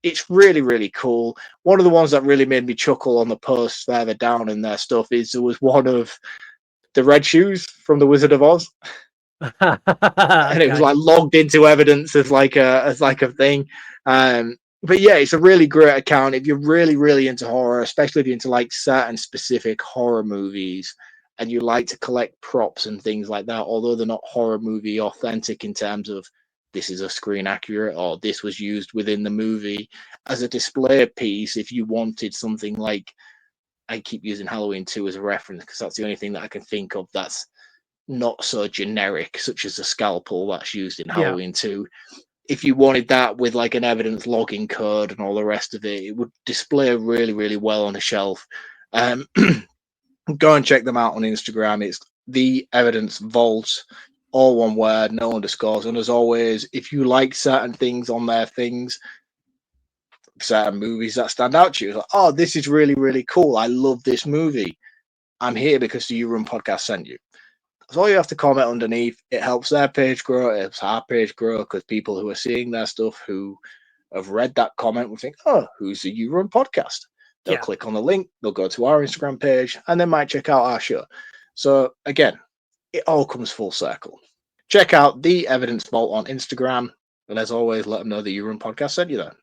It's really, really cool. One of the ones that really made me chuckle on the posts further down in their stuff is there was one of the red shoes from The Wizard of Oz. And it was like logged into evidence as like a thing. But yeah, it's a really great account if you're really, really into horror, especially if you're into like certain specific horror movies and you like to collect props and things like that, although they're not horror movie authentic in terms of this is a screen accurate or this was used within the movie as a display piece. If you wanted something like, I keep using Halloween 2 as a reference because that's the only thing that I can think of that's not so generic, such as a scalpel that's used in Halloween 2. If you wanted that with like an evidence logging code and all the rest of it, it would display really, really well on a shelf. Go and check them out on Instagram. It's The Evidence Vault, all one word, no underscores. And as always, if you like certain things on their things, certain movies that stand out to you, it's like, oh, this is really, really cool. I love this movie. I'm here because the You Run podcast sent you. That's all you have to comment underneath. It helps their page grow. It helps our page grow because people who are seeing their stuff who have read that comment will think, oh, who's the You Run podcast? They'll click on the link. They'll go to our Instagram page and they might check out our show. So again, it all comes full circle. Check out The Evidence Vault on Instagram. And as always, let them know the You Run podcast sent you there.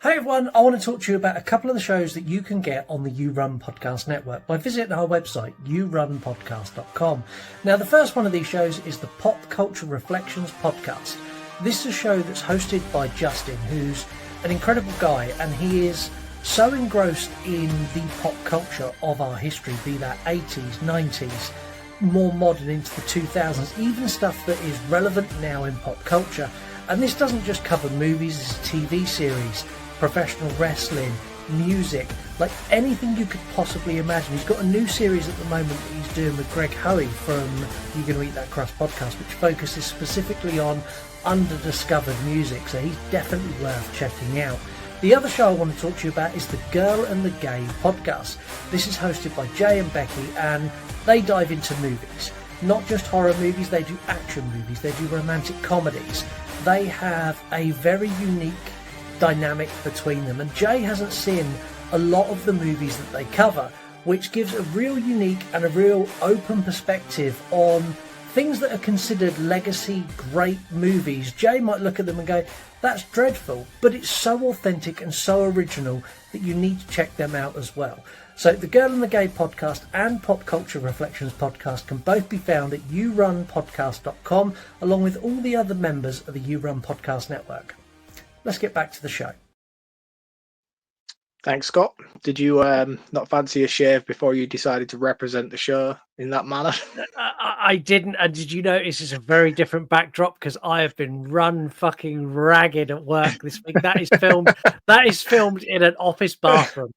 Hey everyone, I want to talk to you about a couple of the shows that you can get on the You Run Podcast Network by visiting our website, yourunpodcast.com. Now, the first one of these shows is the Pop Culture Reflections Podcast. This is a show that's hosted by Justin, who's an incredible guy, and he is so engrossed in the pop culture of our history, be that 80s, 90s, more modern into the 2000s, even stuff that is relevant now in pop culture. And this doesn't just cover movies, it's a TV series, professional wrestling, music, like anything you could possibly imagine. He's got a new series at the moment that he's doing with Greg Hoey from You're Gonna Eat That Crust podcast, which focuses specifically on underdiscovered music, so he's definitely worth checking out. The other show I want to talk to you about is the Girl and the Gay podcast. This is hosted by Jay and Becky, and they dive into movies. Not just horror movies, they do action movies, they do romantic comedies. They have a very unique dynamic between them, and Jay hasn't seen a lot of the movies that they cover, which gives a real unique and a real open perspective on things that are considered legacy great movies, Jay might look at them and go, that's dreadful, but it's so authentic and so original that you need to check them out as well. So the Girl and the Gay podcast and Pop Culture Reflections podcast can both be found at yourunpodcast.com, along with all the other members of the You Run Podcast Network. Let's get back to the show. Thanks, Scott. Did you not fancy a shave before you decided to represent the show in that manner? I didn't. And did you notice it's a very different backdrop? Because I have been run fucking ragged at work this week. That is filmed. That is filmed in an office bathroom.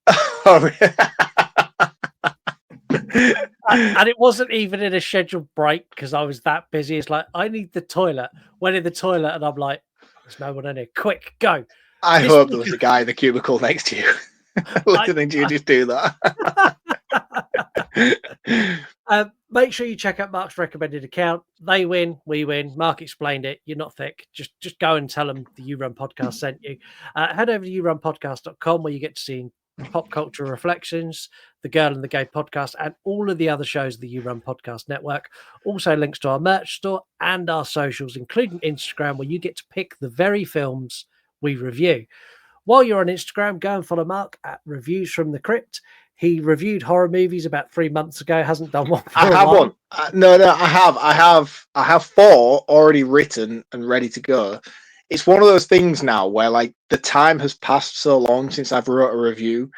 Oh, And it wasn't even in a scheduled break because I was that busy. It's like, I need the toilet. Went in the toilet and I'm like, there's no one in here. Quick, go. I hope there was a guy in the cubicle next to you listening to you just do that. Make sure you check out Mark's recommended account. They win, we win. Mark explained it. You're not thick. Just go and tell them the You Run podcast sent you. Head over to yourunpodcast.com where you get to see Pop Culture Reflections, the Girl and the Gay podcast, and all of the other shows of the You Run Podcast Network. Also links to our merch store and our socials, including Instagram, where you get to pick the very films we review. While you're on Instagram, go and follow Mark at Reviews from the Crypt. He reviewed horror movies about 3 months ago. Hasn't done one. I have one. No, I have 4 already written and ready to go. It's one of those things now where like the time has passed so long since I've wrote a review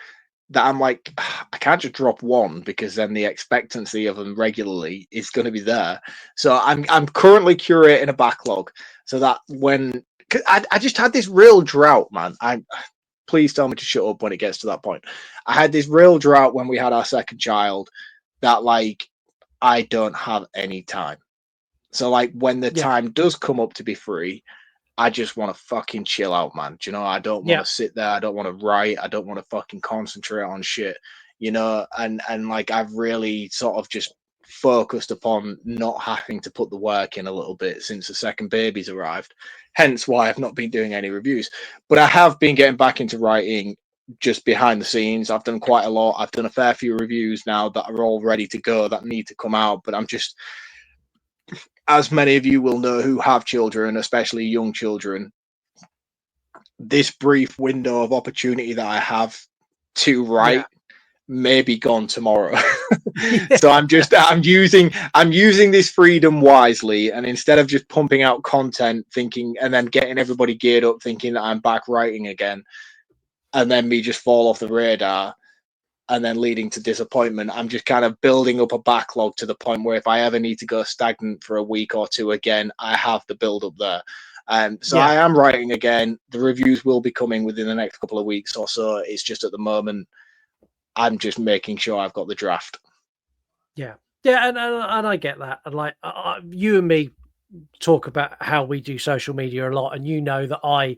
that I'm like, I can't just drop one because then the expectancy of them regularly is going to be there. So I'm currently curating a backlog so that when I just had this real drought, man. Please tell me to shut up when it gets to that point. I had this real drought when we had our second child that like I don't have any time. So like when the time does come up to be free, I just want to fucking chill out, man. Do you know, I don't want to sit there. I don't want to write. I don't want to fucking concentrate on shit, you know, and like I've really sort of just focused upon not having to put the work in a little bit since the second baby's arrived. Hence why I've not been doing any reviews. But I have been getting back into writing just behind the scenes. I've done quite a lot. I've done a fair few reviews now that are all ready to go, that need to come out. But I'm just, as many of you will know who have children, especially young children, this brief window of opportunity that I have to write may be gone tomorrow. So I'm using this freedom wisely, and instead of just pumping out content thinking and then getting everybody geared up thinking that I'm back writing again and then me just fall off the radar and then leading to disappointment, I'm just kind of building up a backlog to the point where if I ever need to go stagnant for a week or two again, I have the build up there. So I am writing again. The reviews will be coming within the next couple of weeks or so. It's just at the moment I'm just making sure I've got the draft. And I get that. And like you and me talk about how we do social media a lot, and you know that I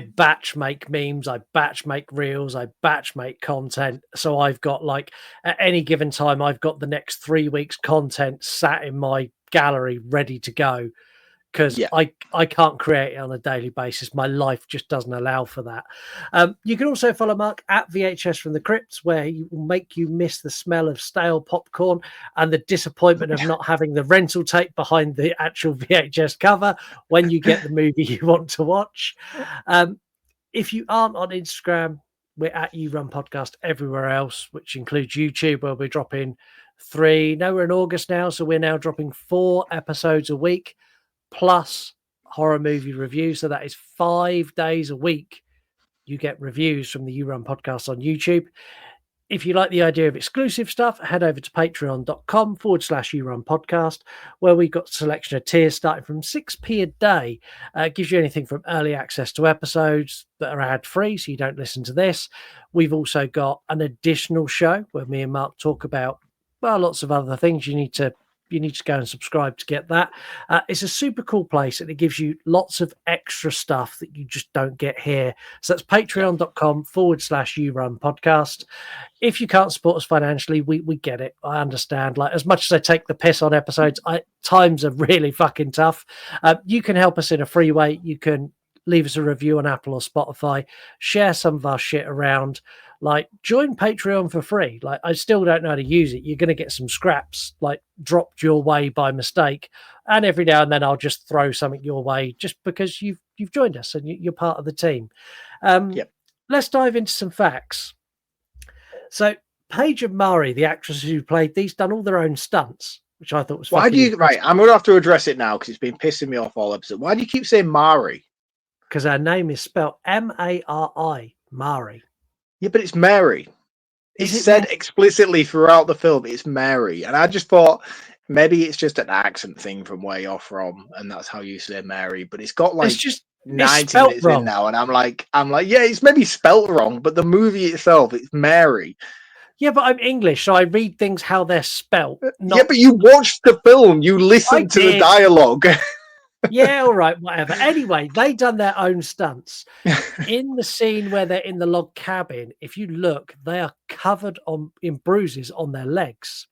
batch make memes, I batch make reels, I batch make content. So I've got like at any given time, I've got the next 3 weeks content sat in my gallery ready to go. Because I can't create it on a daily basis. My life just doesn't allow for that. You can also follow Mark at VHS from the Crypts, where he will make you miss the smell of stale popcorn and the disappointment of not having the rental tape behind the actual VHS cover when you get the movie you want to watch. If you aren't on Instagram, we're at You Run Podcast everywhere else, which includes YouTube, where we're dropping 3. No, we're in August now, so we're now dropping 4 episodes a week. Plus horror movie reviews. So that is 5 days a week. You get reviews from the You Run podcast on YouTube. If you like the idea of exclusive stuff, head over to patreon.com/You Run podcast, where we've got a selection of tiers starting from 6p a day. It gives you anything from early access to episodes that are ad free, so you don't listen to this. We've also got an additional show where me and Mark talk about, well, lots of other things. You need to go and subscribe to get that. It's a super cool place, and it gives you lots of extra stuff that you just don't get here. So that's patreon.com/You Run podcast. If you can't support us financially, we get it. I understand. Like, as much as I take the piss on episodes, times are really fucking tough. You can help us in a free way. You can leave us a review on Apple or Spotify, share some of our shit around. Like, join Patreon for free. Like, I still don't know how to use it. You're going to get some scraps like dropped your way by mistake, and every now and then I'll just throw something your way just because you've joined us and you're part of the team. Yep. Let's dive into some facts. So, Paige and Mari, the actresses who played these, done all their own stunts, which I thought was Why do you impressive. I'm gonna have to address it now because it's been pissing me off all episode. Why do you keep saying Mari? Because her name is spelled Mari, Mari. Yeah, but it's Mary. It's Is it said Mary? explicitly throughout the film. It's Mary, and I just thought maybe it's just an accent thing from where you're from, and that's how you say Mary. But it's got like It's 90 spelt minutes wrong. in now, and I'm like, yeah, it's maybe spelt wrong, but the movie itself, it's Mary. Yeah, but I'm English, so I read things how they're spelt. Yeah, but you watched the film, you I listened to the did. dialogue. Yeah, all right, whatever. Anyway, they done their own stunts. In the scene where they're in the log cabin, if you look, they are covered in bruises on their legs.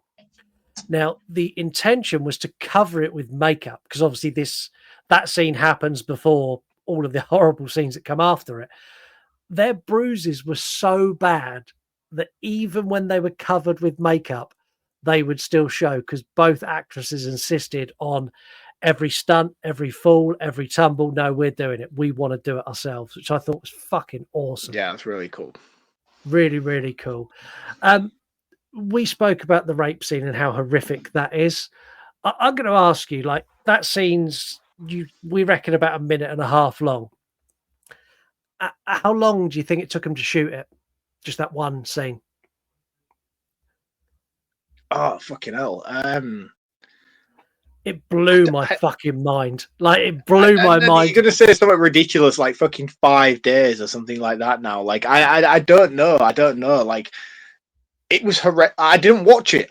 Now, the intention was to cover it with makeup because obviously that scene happens before all of the horrible scenes that come after it. Their bruises were so bad that even when they were covered with makeup, they would still show because both actresses insisted on every stunt, every fall, every tumble. No, we're doing it. We want to do it ourselves, which I thought was fucking awesome. Yeah, it's really cool. Really, really cool. We spoke about the rape scene and how horrific that is. I'm going to ask you, like, that scene's we reckon about a minute and a half long. How long do you think it took them to shoot it? Just that one scene. Oh, fucking hell. It blew my fucking mind. Like, it blew my mind. You're gonna say something ridiculous like fucking 5 days or something like that now. Like I don't know. Like it was horrendous. I didn't watch it.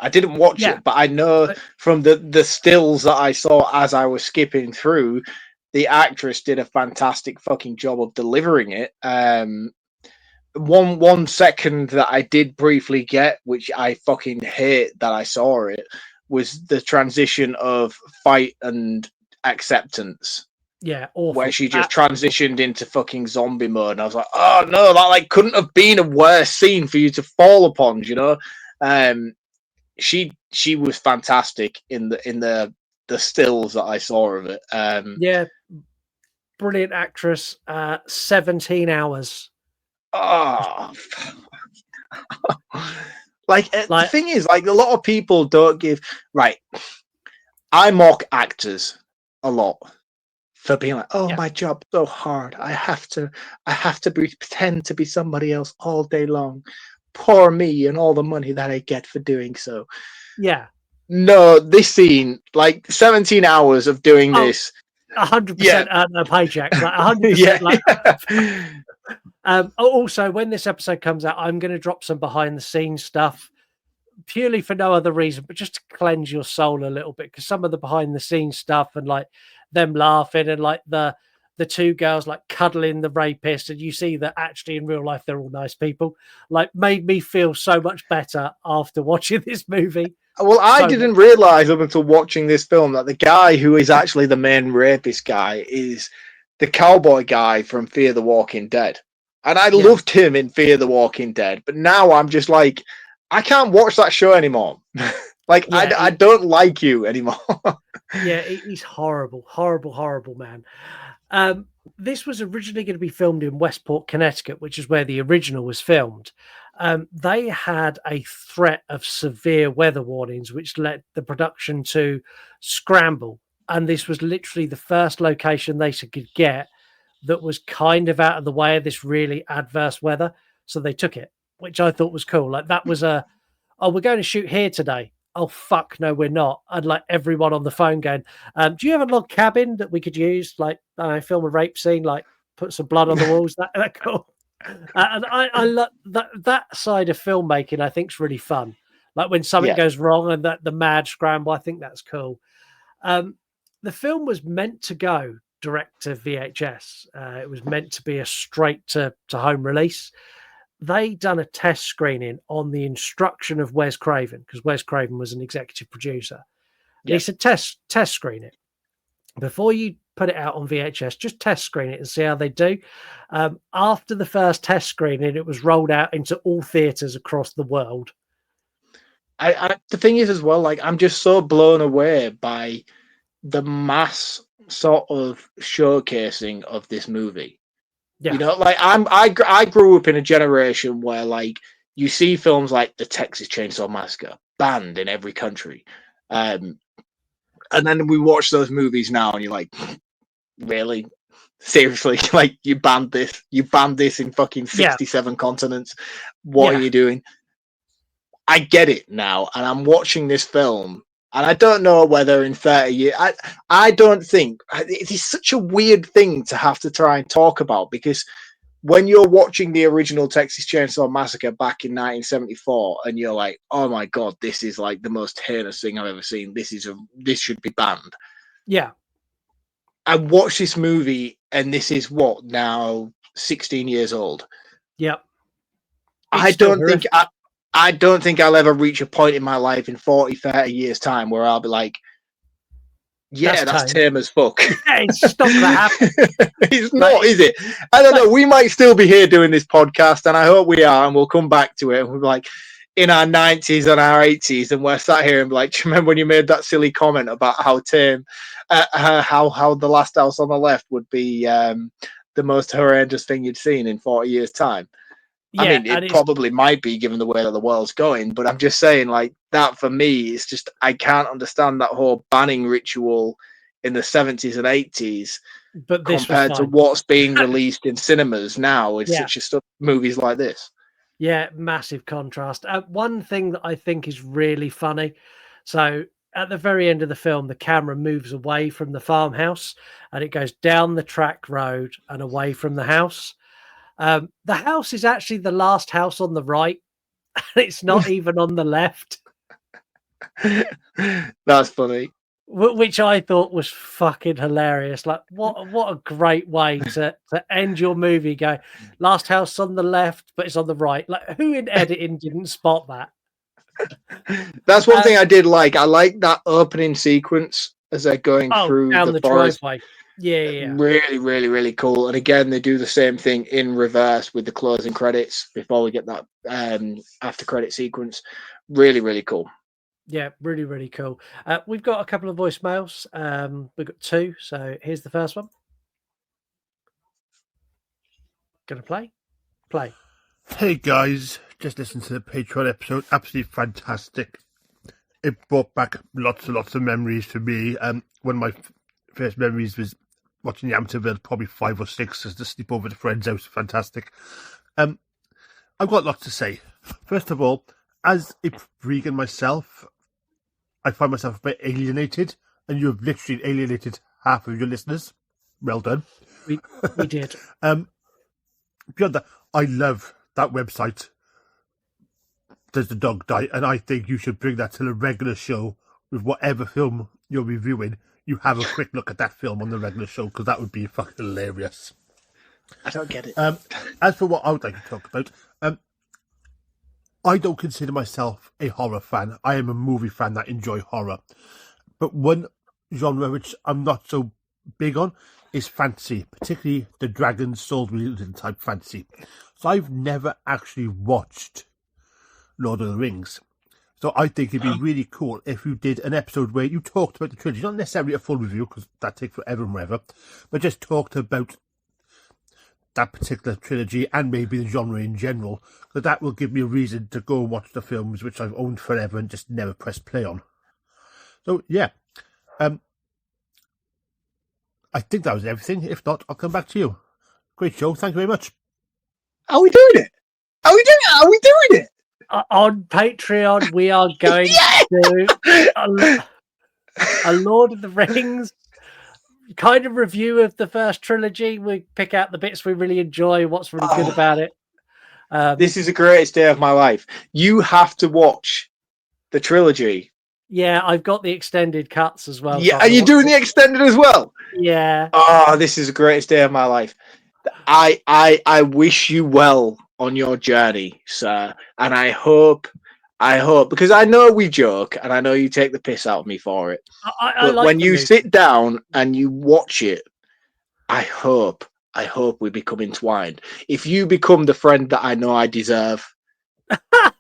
But I know from the stills that I saw as I was skipping through, the actress did a fantastic fucking job of delivering it. One second that I did briefly get, which I fucking hate that I saw it, was the transition of fight and acceptance. Yeah, awful. Where she just transitioned into fucking zombie mode, and I was like, oh no, that like couldn't have been a worse scene for you to fall upon, you know. She was fantastic in the stills that I saw of it. Yeah, brilliant actress. 17 hours. Oh, like the thing is, like a lot of people don't give right. I mock actors a lot for being like, oh, my job's so hard. I have to pretend to be somebody else all day long. Poor me and all the money that I get for doing so. Yeah. No, this scene, like 17 hours of doing this. 100% a paycheck. Like 100%. Also, when this episode comes out, I'm going to drop some behind the scenes stuff purely for no other reason, but just to cleanse your soul a little bit. Because some of the behind the scenes stuff and like them laughing and like the two girls like cuddling the rapist, and you see that actually in real life they're all nice people, like made me feel so much better after watching this movie. Well, I didn't realize up until watching this film that the guy who is actually the main rapist guy is the cowboy guy from Fear the Walking Dead. And I loved him in Fear the Walking Dead, but now I'm just like, I can't watch that show anymore. I don't like you anymore. Yeah, he's horrible, man. This was originally going to be filmed in Westport, Connecticut, which is where the original was filmed. They had a threat of severe weather warnings, which led the production to scramble. And this was literally the first location they could get that was kind of out of the way of this really adverse weather. So they took it, which I thought was cool. Like that was we're going to shoot here today. Oh, fuck, no, we're not. I'd like everyone on the phone going, do you have a log cabin that we could use? Like, film a rape scene, like put some blood on the walls. That cool. And I love that side of filmmaking. I think is really fun. Like when something goes wrong and that the mad scramble. I think that's cool. The film was meant to go direct to VHS. It was meant to be a straight to home release. They done a test screening on the instruction of Wes Craven, because Wes Craven was an executive producer. And he said, test screen it. before you put it out on VHS, just test screen it and see how they do. After the first test screening, it was rolled out into all theaters across the world. The thing is as well, like I'm just so blown away by the mass sort of showcasing of this movie. Yeah. You know, like I grew up in a generation where like you see films like the Texas Chainsaw Massacre banned in every country, and then we watch those movies now, and you're like, really, seriously, like you banned this in fucking 67 continents. What are you doing? I get it now, and I'm watching this film, and I don't know whether in 30 years, I don't think it is such a weird thing to have to try and talk about, because when you're watching the original Texas Chainsaw Massacre back in 1974, and you're like, oh my god, this is like the most heinous thing I've ever seen. This should be banned. Yeah. I watched this movie, and this is what now 16 years old. Yep. I don't think I'll ever reach a point in my life in 40, 30 years' time where I'll be like, yeah, that's tame as fuck. Yeah, it's just not going to happen. It's not, is it? I don't know. We might still be here doing this podcast, and I hope we are, and we'll come back to it. And we'll be like in our 90s and our 80s, and we're sat here and be like, do you remember when you made that silly comment about how tame, how The Last House on the Left would be the most horrendous thing you'd seen in 40 years' time? Yeah, I mean, it probably might be, given the way that the world's going, but I'm just saying, like, that for me, it's just, I can't understand that whole banning ritual in the 70s and 80s but compared to what's being released in cinemas now. It's such a stuff, movies like this. Yeah, massive contrast. One thing that I think is really funny, so at the very end of the film, the camera moves away from the farmhouse and it goes down the track road and away from the house. The house is actually the last house on the right. It's not even on the left. That's funny. Which I thought was fucking hilarious. Like, what a great way to end your movie. Go, last house on the left, but it's on the right. Like, who in editing didn't spot that? That's one thing I did like. I like that opening sequence as they're going through down the forest. driveway. Yeah. Really, really, really cool. And again, they do the same thing in reverse with the closing credits before we get that after credit sequence. Really, really cool. Yeah, really, really cool. We've got a couple of voicemails. We've got two. So here's the first one. Gonna play? Play. Hey guys, just listened to the Patreon episode. Absolutely fantastic. It brought back lots and lots of memories for me. One of my first memories was watching the Amityville, probably 5 or 6, as to sleep over at a friend's house. Fantastic. I've got lots to say. First of all, as a vegan myself, I find myself a bit alienated, and you have literally alienated half of your listeners. Well done. We did. Beyond that, I love that website, Does the Dog Die? And I think you should bring that to a regular show with whatever film you're reviewing. You have a quick look at that film on the regular show, because that would be fucking hilarious. I don't get it. As for what I would like to talk about, I don't consider myself a horror fan. I am a movie fan that enjoy horror. But one genre which I'm not so big on is fantasy, particularly the dragon sword wielding type fantasy. So I've never actually watched Lord of the Rings. So I think it'd be really cool if you did an episode where you talked about the trilogy, not necessarily a full review, because that takes forever and ever, but just talked about that particular trilogy and maybe the genre in general, because that will give me a reason to go and watch the films which I've owned forever and just never press play on. So yeah, I think that was everything. If not, I'll come back to you. Great show. Thank you very much. Are we doing it? Are we doing it? On Patreon, we are going to do a Lord of the Rings kind of review of the first trilogy. We pick out the bits we really enjoy, what's really good about it. This is the greatest day of my life. You have to watch the trilogy. Yeah, I've got the extended cuts as well. Yeah, are you doing the extended as well? Yeah. Oh, this is the greatest day of my life. I wish you well on your journey, sir, and I hope I hope, because I know we joke and I know you take the piss out of me for it. I But like when the you movie. sit down and you watch it, I hope we become entwined. If you become the friend that I know I deserve,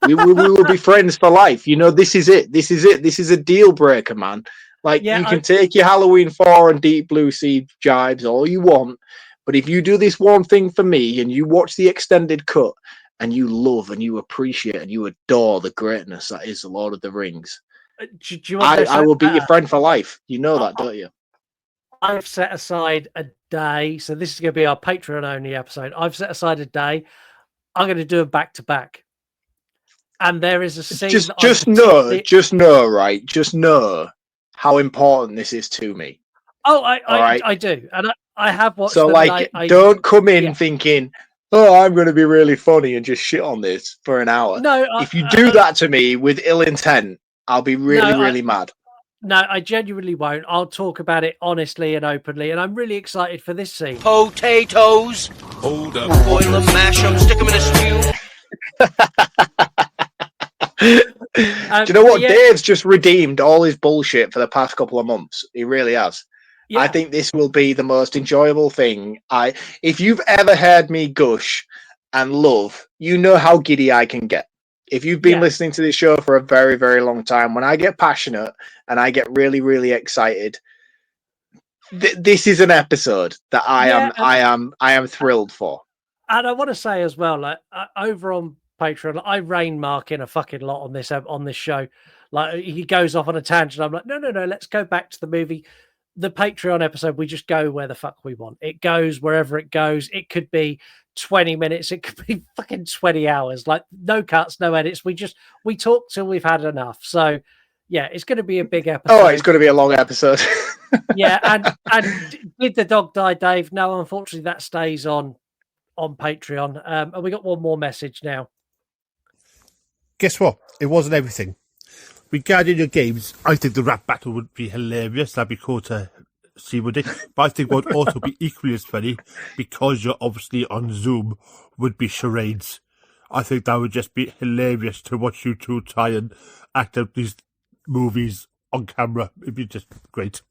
we will be friends for life. You know, this is it. This is it. This is a deal breaker, man. Like, Yeah, you can take your Halloween 4 and Deep Blue Sea jibes all you want, but if you do this one thing for me and you watch the extended cut and you love and you appreciate and you adore the greatness that is the Lord of the Rings, do you want to go I will be your better? friend for life. You know I- that, don't you? I've set aside a day, so this is going to be our Patreon only episode. I've set aside a day. I'm going to do them back to back, and there is a scene that I'm particularly... Just know, right? Just know how important this is to me. Oh, All right. I do, and I have watched So, them. like, And don't come in yeah. thinking, "Oh, I'm going to be really funny and just shit on this for an hour." No, If you do that to me with ill intent, I'll be really, no, really mad. No, I genuinely won't. I'll talk about it honestly and openly, and I'm really excited for this scene. Potatoes. Hold up. Boil them, mash them, stick them in a stew. Do you know what? Dave's just redeemed all his bullshit for the past couple of months. He really has. Yeah. I think this will be the most enjoyable thing. If you've ever heard me gush and love, you know how giddy I can get. If you've been listening to this show for a very, very long time, when I get passionate and I get really, really excited, this is an episode that I am thrilled for. And I want to say as well, like over on Patreon, I rain Mark in a fucking lot on this show. Like, he goes off on a tangent. I'm like, no, let's go back to the movie. The Patreon episode, we just go where the fuck we want. It goes wherever it goes. It could be 20 minutes. It could be fucking 20 hours. Like, no cuts, no edits. We talk till we've had enough. So yeah, it's going to be a big episode. Oh, it's going to be a long episode. Yeah. And did the dog die, Dave? No, unfortunately that stays on Patreon. And we got one more message now. Guess what? It wasn't everything. Regarding your games, I think the rap battle would be hilarious. That'd be cool to see, would it? But I think what would also be equally as funny, because you're obviously on Zoom, would be charades. I think that would just be hilarious to watch you two try and act out these movies on camera. It'd be just great.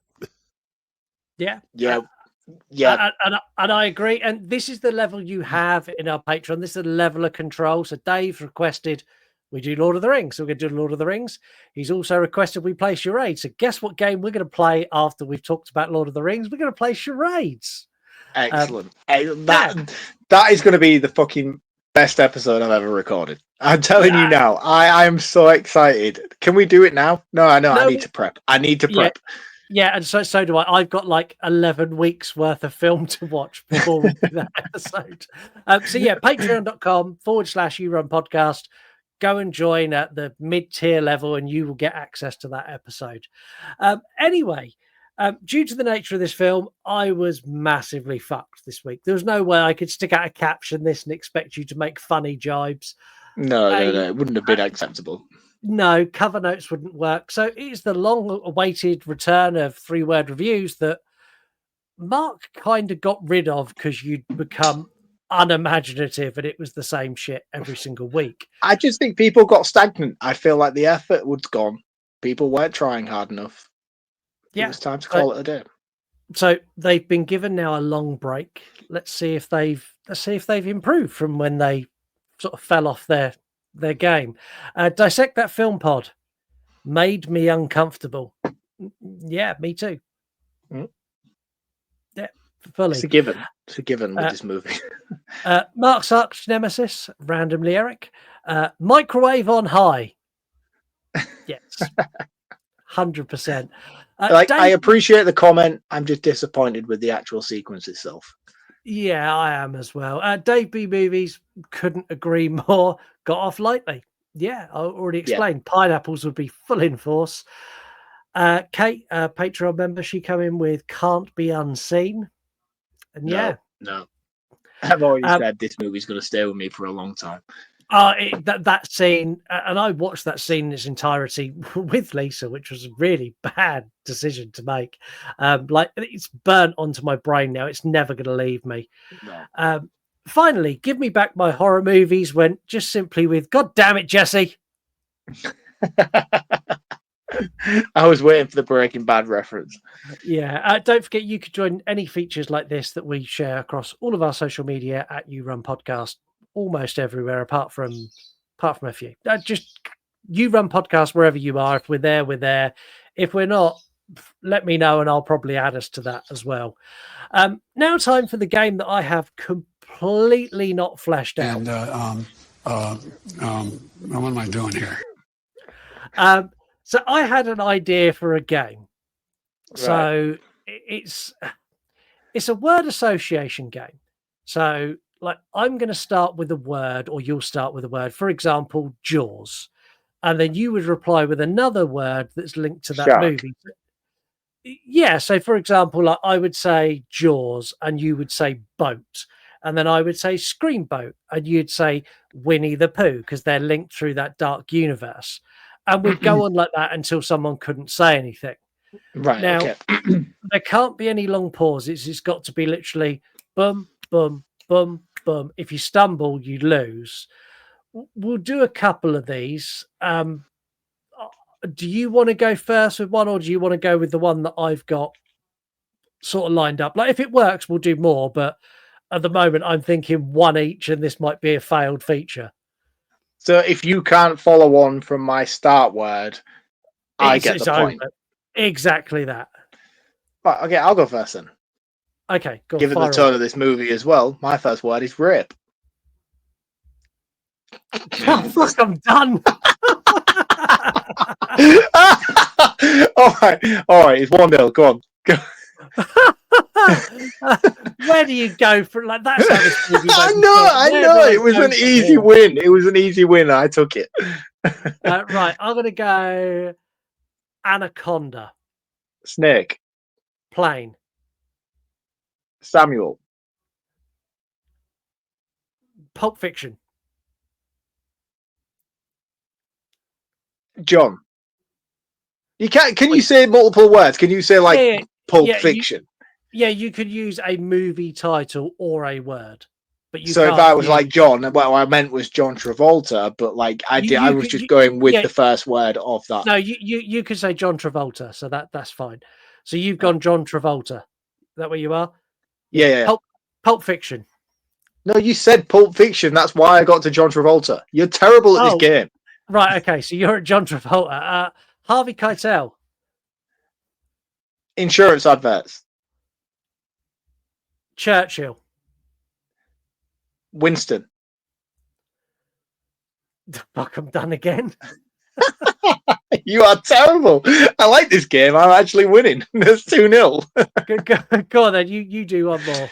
Yeah. Yeah. Yeah. And I agree. And this is the level you have in our Patreon. This is the level of control. So Dave requested we do Lord of the Rings. So we're going to do Lord of the Rings. He's also requested we play charades. So guess what game we're going to play after we've talked about Lord of the Rings? We're going to play charades. Excellent. That is going to be the fucking best episode I've ever recorded. I'm telling you now. I am so excited. Can we do it now? No, I know. I need to prep. I need to prep. Yeah, and so do I. I've got like 11 weeks worth of film to watch before we do that episode. So yeah, patreon.com/YouRunPodcast. Go and join at the mid-tier level and you will get access to that episode. Anyway, due to the nature of this film, I was massively fucked this week. There was no way I could stick out a caption this and expect you to make funny jibes. No, it wouldn't have been acceptable. No, cover notes wouldn't work. So it's the long-awaited return of 3-word reviews that Mark kind of got rid of because you'd become unimaginative and it was the same shit every single week. I just think people got stagnant. I feel like the effort was gone. People weren't trying hard enough. Yeah, it was time to call it a day. So they've been given now a long break. Let's see if they've improved from when they sort of fell off their game. Dissect That Film Pod made me uncomfortable. Yeah, me too. Yeah, fully. It's a given. It's a given with this movie. Mark's arch nemesis, randomly Eric. Microwave on high. Yes. 100%. I appreciate the comment. I'm just disappointed with the actual sequence itself. Yeah, I am as well. Dave B Movies, couldn't agree more. Got off lightly. Yeah, I already explained. Yeah. Pineapples would be full in force. Kate, Patreon member, she come in with Can't Be Unseen. And no. I've already said this movie's going to stay with me for a long time. That scene, and I watched that scene in its entirety with Lisa, which was a really bad decision to make. Like, it's burnt onto my brain now. It's never going to leave me. No. Finally, Give Me Back My Horror Movies went just simply with, God damn it, Jesse. I was waiting for the Breaking Bad reference. Yeah. Don't forget, you could join any features like this that we share across all of our social media at You Run Podcast, almost everywhere, apart from a few. Just You Run Podcast wherever you are. If we're there, we're there. If we're not, let me know, and I'll probably add us to that as well. Now, time for the game that I have completely not fleshed out. And what am I doing here? So I had an idea for a game. Right. So it's a word association game. So, like, I'm going to start with a word, or you'll start with a word. For example, Jaws, and then you would reply with another word that's linked to that Shark. movie. Yeah. So, for example, like, I would say Jaws, and you would say boat, and then I would say Screamboat, and you'd say Winnie the Pooh, because they're linked through that dark universe. And we'd go on like that until someone couldn't say anything. Right. Now, Okay. there can't be any long pauses. It's got to be literally boom, boom, boom, boom. If you stumble, you lose. We'll do a couple of these. Do you want to go first with one, or do you want to go with the one that I've got sort of lined up? Like, if it works, we'll do more. But at the moment, I'm thinking one each, and this might be a failed feature. So if you can't follow on from my start word, I get the point. Over. Exactly that. Right, okay, I'll go first then. Okay, go. Given the tone of this movie as well, my first word is rape. Oh, fuck, I'm done. all right, it's 1-0. Go on. Go. Where do you go for like that's how this movie I know. It was an easy win. It was an easy win. I took it. Right, I'm gonna go anaconda. Snake. Plane. Samuel. Pulp Fiction. John. You can't. Can you say multiple words? Can you say like Pulp Fiction? You could use a movie title or a word, but you. So if I was like John, what I meant was John Travolta, but like I was just going with the first word of that. No, you could say John Travolta, so that's fine. So you've gone John Travolta. Is that where you are? Yeah. Pulp Fiction. No, you said Pulp Fiction. That's why I got to John Travolta. You're terrible at this game. Right. Okay. So you're at John Travolta. Harvey Keitel. Insurance adverts. Churchill. Winston. Fuck, I'm done again. You are terrible. I like this game. I'm actually winning. There's 2-0. Go on then. You do one more.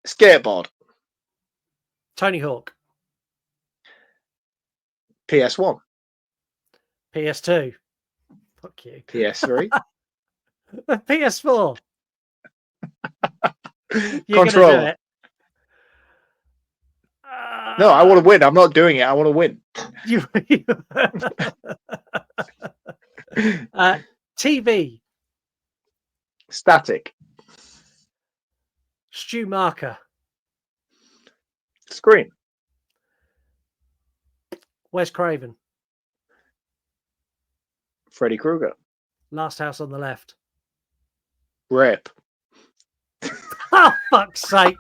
Skateboard. Tony Hawk. PS1. PS2. Fuck you. PS3. PS4. Control. No, I want to win. I'm not doing it. I want to win. TV. Static. Stu Marker. Screen. Wes Craven. Freddy Krueger. Last House on the Left. Rape. Oh, fuck's sake.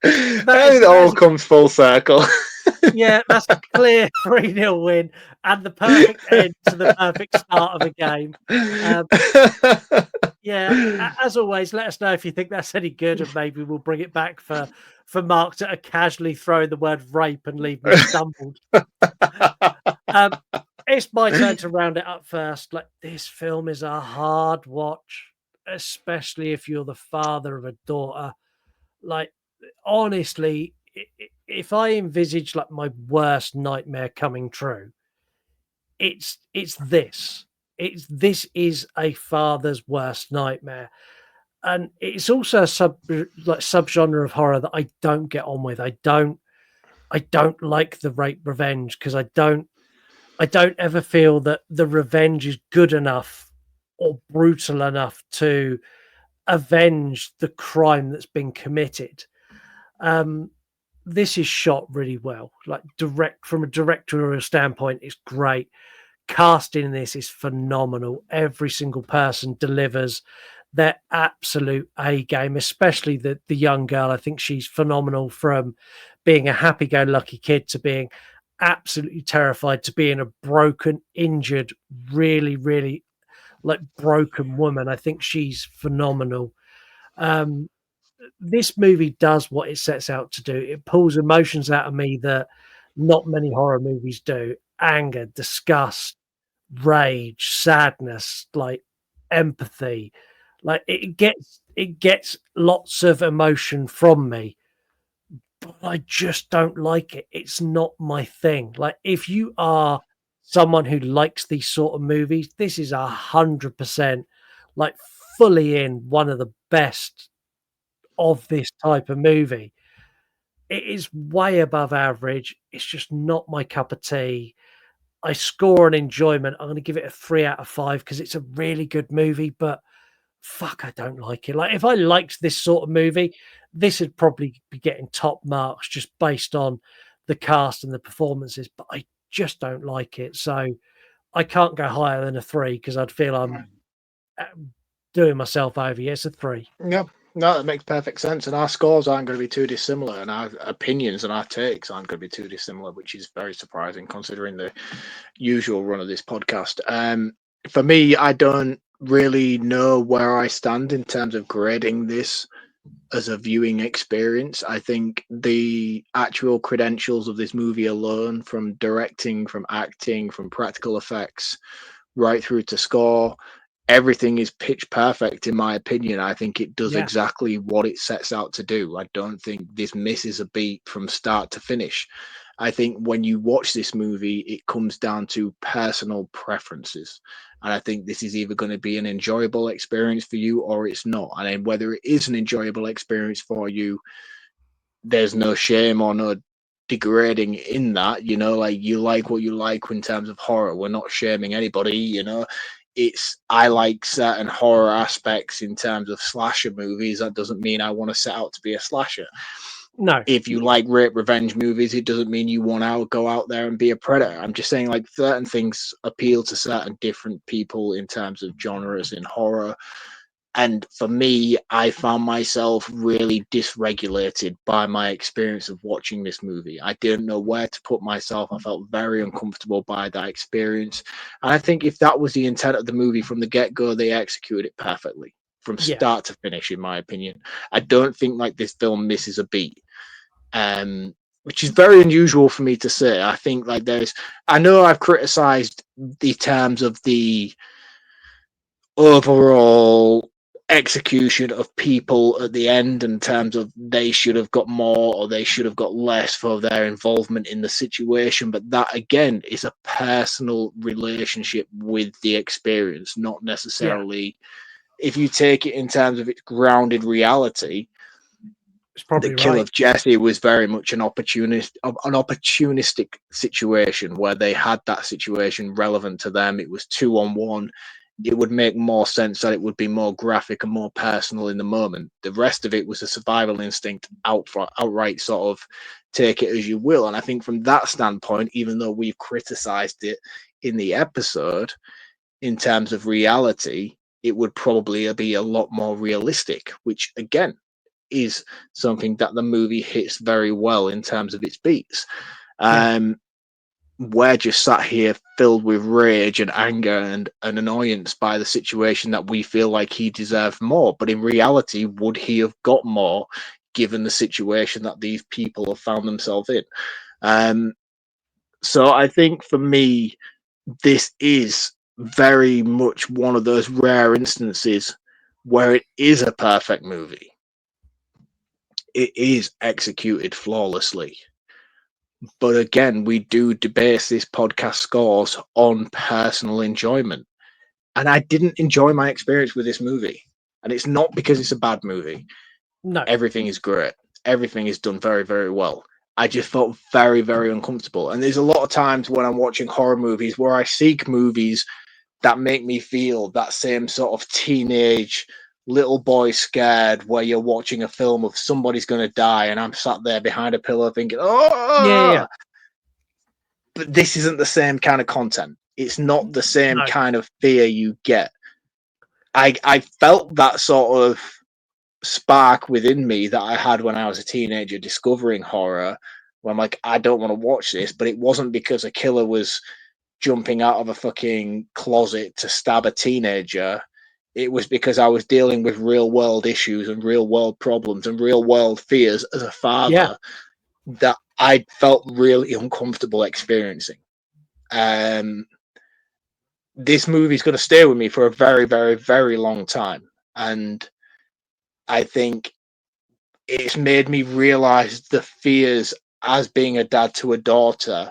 It all comes full circle. Yeah, that's a clear 3-0 win and the perfect end to the perfect start of a game. Yeah, as always, let us know if you think that's any good, and maybe we'll bring it back for Mark to casually throw the word rape and leave me stumbled. It's my turn to round it up first. Like, this film is a hard watch, especially if you're the father of a daughter. Like, honestly, if I envisage like my worst nightmare coming true, it's this. This is a father's worst nightmare, and it's also a subgenre of horror that I don't get on with. I don't like the rape revenge, because I don't ever feel that the revenge is good enough or brutal enough to avenge the crime that's been committed. This is shot really well, like from a directorial standpoint, it's great. Casting in this is phenomenal. Every single person delivers their absolute A game, especially the young girl. I think she's phenomenal, from being a happy-go-lucky kid to being absolutely terrified to being a broken, injured, really, really like broken woman. I think she's phenomenal. This movie does what it sets out to do. It pulls emotions out of me that not many horror movies do: anger, disgust, rage, sadness, like empathy. Like it gets lots of emotion from me, but I just don't like it. It's not my thing. Like, if you are someone who likes these sort of movies, this is 100% like fully in one of the best of this type of movie. It is way above average. It's just not my cup of tea. I score an enjoyment. I'm going to give it a 3 out of 5 because it's a really good movie, but fuck, I don't like it. Like, if I liked this sort of movie, this would probably be getting top marks just based on the cast and the performances, but I just don't like it. So I can't go higher than a 3 because I'd feel I'm doing myself over. Yes, a 3. Yeah, no, that makes perfect sense. And our scores aren't going to be too dissimilar, and our opinions and our takes aren't going to be too dissimilar, which is very surprising considering the usual run of this podcast. For me, I don't really know where I stand in terms of grading this as a viewing experience. I think the actual credentials of this movie alone, from directing, from acting, from practical effects, right through to score, everything is pitch perfect in my opinion. I think it does Yeah. exactly what it sets out to do. I don't think this misses a beat from start to finish. I think when you watch this movie, it comes down to personal preferences. And I think this is either going to be an enjoyable experience for you or it's not. And then whether it is an enjoyable experience for you, there's no shame or no degrading in that. You know, like, you like what you like in terms of horror. We're not shaming anybody, you know. It's, I like certain horror aspects in terms of slasher movies. That doesn't mean I want to set out to be a slasher. No. If you like rape revenge movies, it doesn't mean you want to go out there and be a predator. I'm just saying, like, certain things appeal to certain different people in terms of genres in horror. And for me, I found myself really dysregulated by my experience of watching this movie. I didn't know where to put myself. I felt very uncomfortable by that experience. And I think if that was the intent of the movie from the get-go, they executed it perfectly from Yeah. start to finish, in my opinion. I don't think like this film misses a beat. Which is very unusual for me to say. I think like I know I've criticized the terms of the overall execution of people at the end in terms of they should have got more or they should have got less for their involvement in the situation, but that again is a personal relationship with the experience, not necessarily if you take it in terms of its grounded reality. It's probably The kill right. of Jesse was very much an opportunistic situation where they had that situation relevant to them. It was 2-on-1. It would make more sense that it would be more graphic and more personal in the moment. The rest of it was a survival instinct, outright sort of take it as you will. And I think from that standpoint, even though we've criticized it in the episode, in terms of reality, it would probably be a lot more realistic, which again is something that the movie hits very well in terms of its beats. We're just sat here filled with rage and anger and annoyance by the situation that we feel like he deserved more. But in reality, would he have got more given the situation that these people have found themselves in? So I think for me, this is very much one of those rare instances where it is a perfect movie. It is executed flawlessly. But again, we do debase this podcast scores on personal enjoyment. And I didn't enjoy my experience with this movie. And it's not because it's a bad movie. No. Everything is great. Everything is done very, very well. I just felt very, very uncomfortable. And there's a lot of times when I'm watching horror movies where I seek movies that make me feel that same sort of teenage little boy scared where you're watching a film of somebody's going to die and I'm sat there behind a pillow thinking, oh, but this isn't the same kind of content. It's not the same kind of fear you get. I felt that sort of spark within me that I had when I was a teenager discovering horror, where I'm like, I don't want to watch this, but it wasn't because a killer was jumping out of a fucking closet to stab a teenager. It was because I was dealing with real world issues and real world problems and real world fears as a father that I felt really uncomfortable experiencing. This movie's going to stay with me for a very, very, very long time. And I think it's made me realize the fears as being a dad to a daughter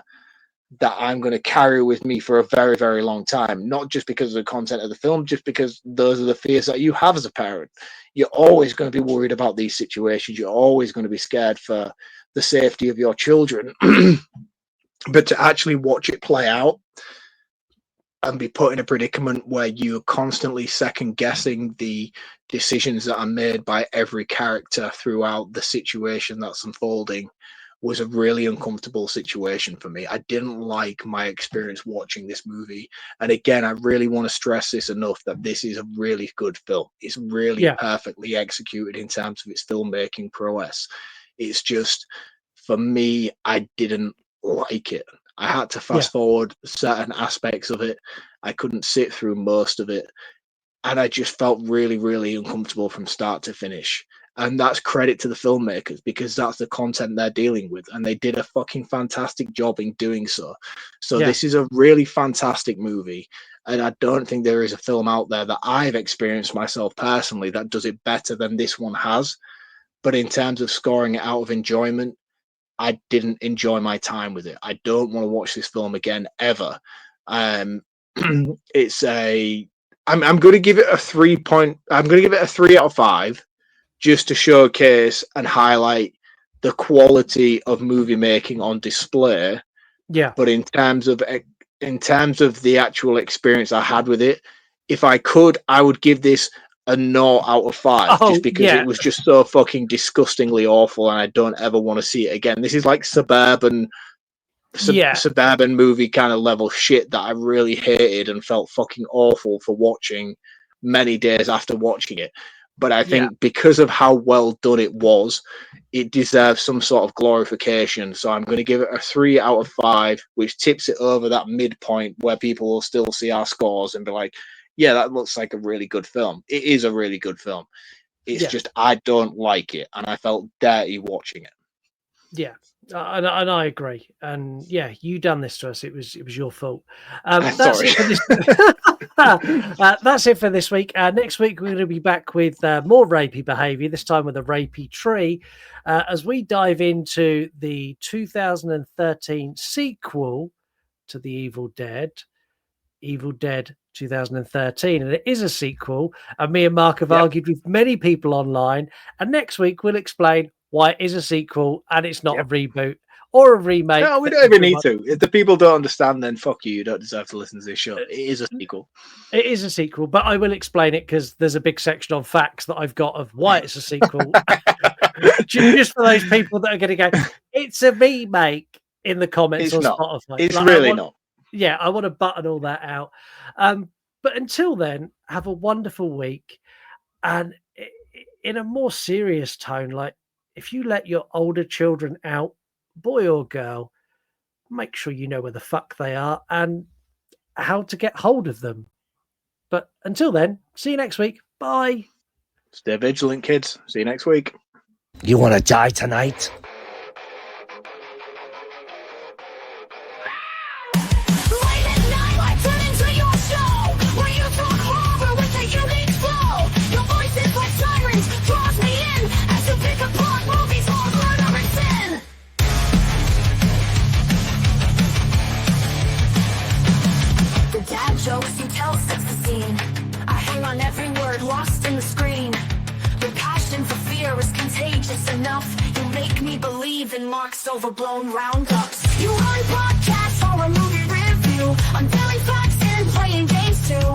that I'm going to carry with me for a very, very long time. Not just because of the content of the film, just because those are the fears that you have as a parent. You're always going to be worried about these situations. You're always going to be scared for the safety of your children. But to actually watch it play out and be put in a predicament where you're constantly second guessing the decisions that are made by every character throughout the situation that's unfolding was a really uncomfortable situation for me. I didn't like my experience watching this movie. And again, I really want to stress this enough that this is a really good film. It's really perfectly executed in terms of its filmmaking prowess. It's just, for me, I didn't like it. I had to fast forward certain aspects of it. I couldn't sit through most of it. And I just felt really, really uncomfortable from start to finish. And that's credit to the filmmakers, because that's the content they're dealing with. And they did a fucking fantastic job in doing so. So this is a really fantastic movie. And I don't think there is a film out there that I've experienced myself personally that does it better than this one has. But in terms of scoring it out of enjoyment, I didn't enjoy my time with it. I don't want to watch this film again ever. It's a. I'm going to give it a 3 point. I'm going to give it a 3 out of 5, just to showcase and highlight the quality of movie making on display. Yeah. But in terms of the actual experience I had with it, if I could, I would give this a 0 out of 5, just because it was just so fucking disgustingly awful, and I don't ever want to see it again. This is like suburban movie kind of level shit that I really hated and felt fucking awful for watching many days after watching it. But I think because of how well done it was, it deserves some sort of glorification. So I'm going to give it a 3 out of 5, which tips it over that midpoint where people will still see our scores and be like, yeah, that looks like a really good film. It is a really good film. It's just I don't like it, and I felt dirty watching it. Yeah, and I agree. And yeah, you done this to us. It was your fault. That's it for this. That's it for this week. Next week we're going to be back with more rapey behaviour. This time with a rapey tree, as we dive into the 2013 sequel to the Evil Dead 2013, and it is a sequel, and me and Mark have argued with many people online, and next week we'll explain why it is a sequel and it's not a reboot or a remake. No, we don't even need to. If the people don't understand, then fuck you. You don't deserve to listen to this show. It is a sequel. It is a sequel, but I will explain it because there's a big section on facts that I've got of why it's a sequel. Just for those people that are going to go, it's a remake in the comments on Spotify. It's like, really not. Yeah, I want to button all that out. But until then, have a wonderful week. And in a more serious tone, like if you let your older children out, boy or girl, make sure you know where the fuck they are and how to get hold of them. But until then, see you next week. Bye. Stay vigilant, kids. See you next week. You want to die tonight? Jokes you tell sets the scene. I hang on every word lost in the screen. Your passion for fear is contagious enough. You make me believe in Mark's overblown roundups. You run podcasts or a movie review, unveiling facts and playing games too.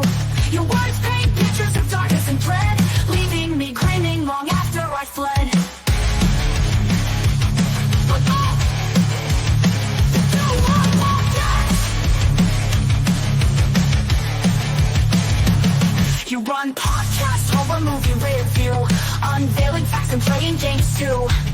been playing games too.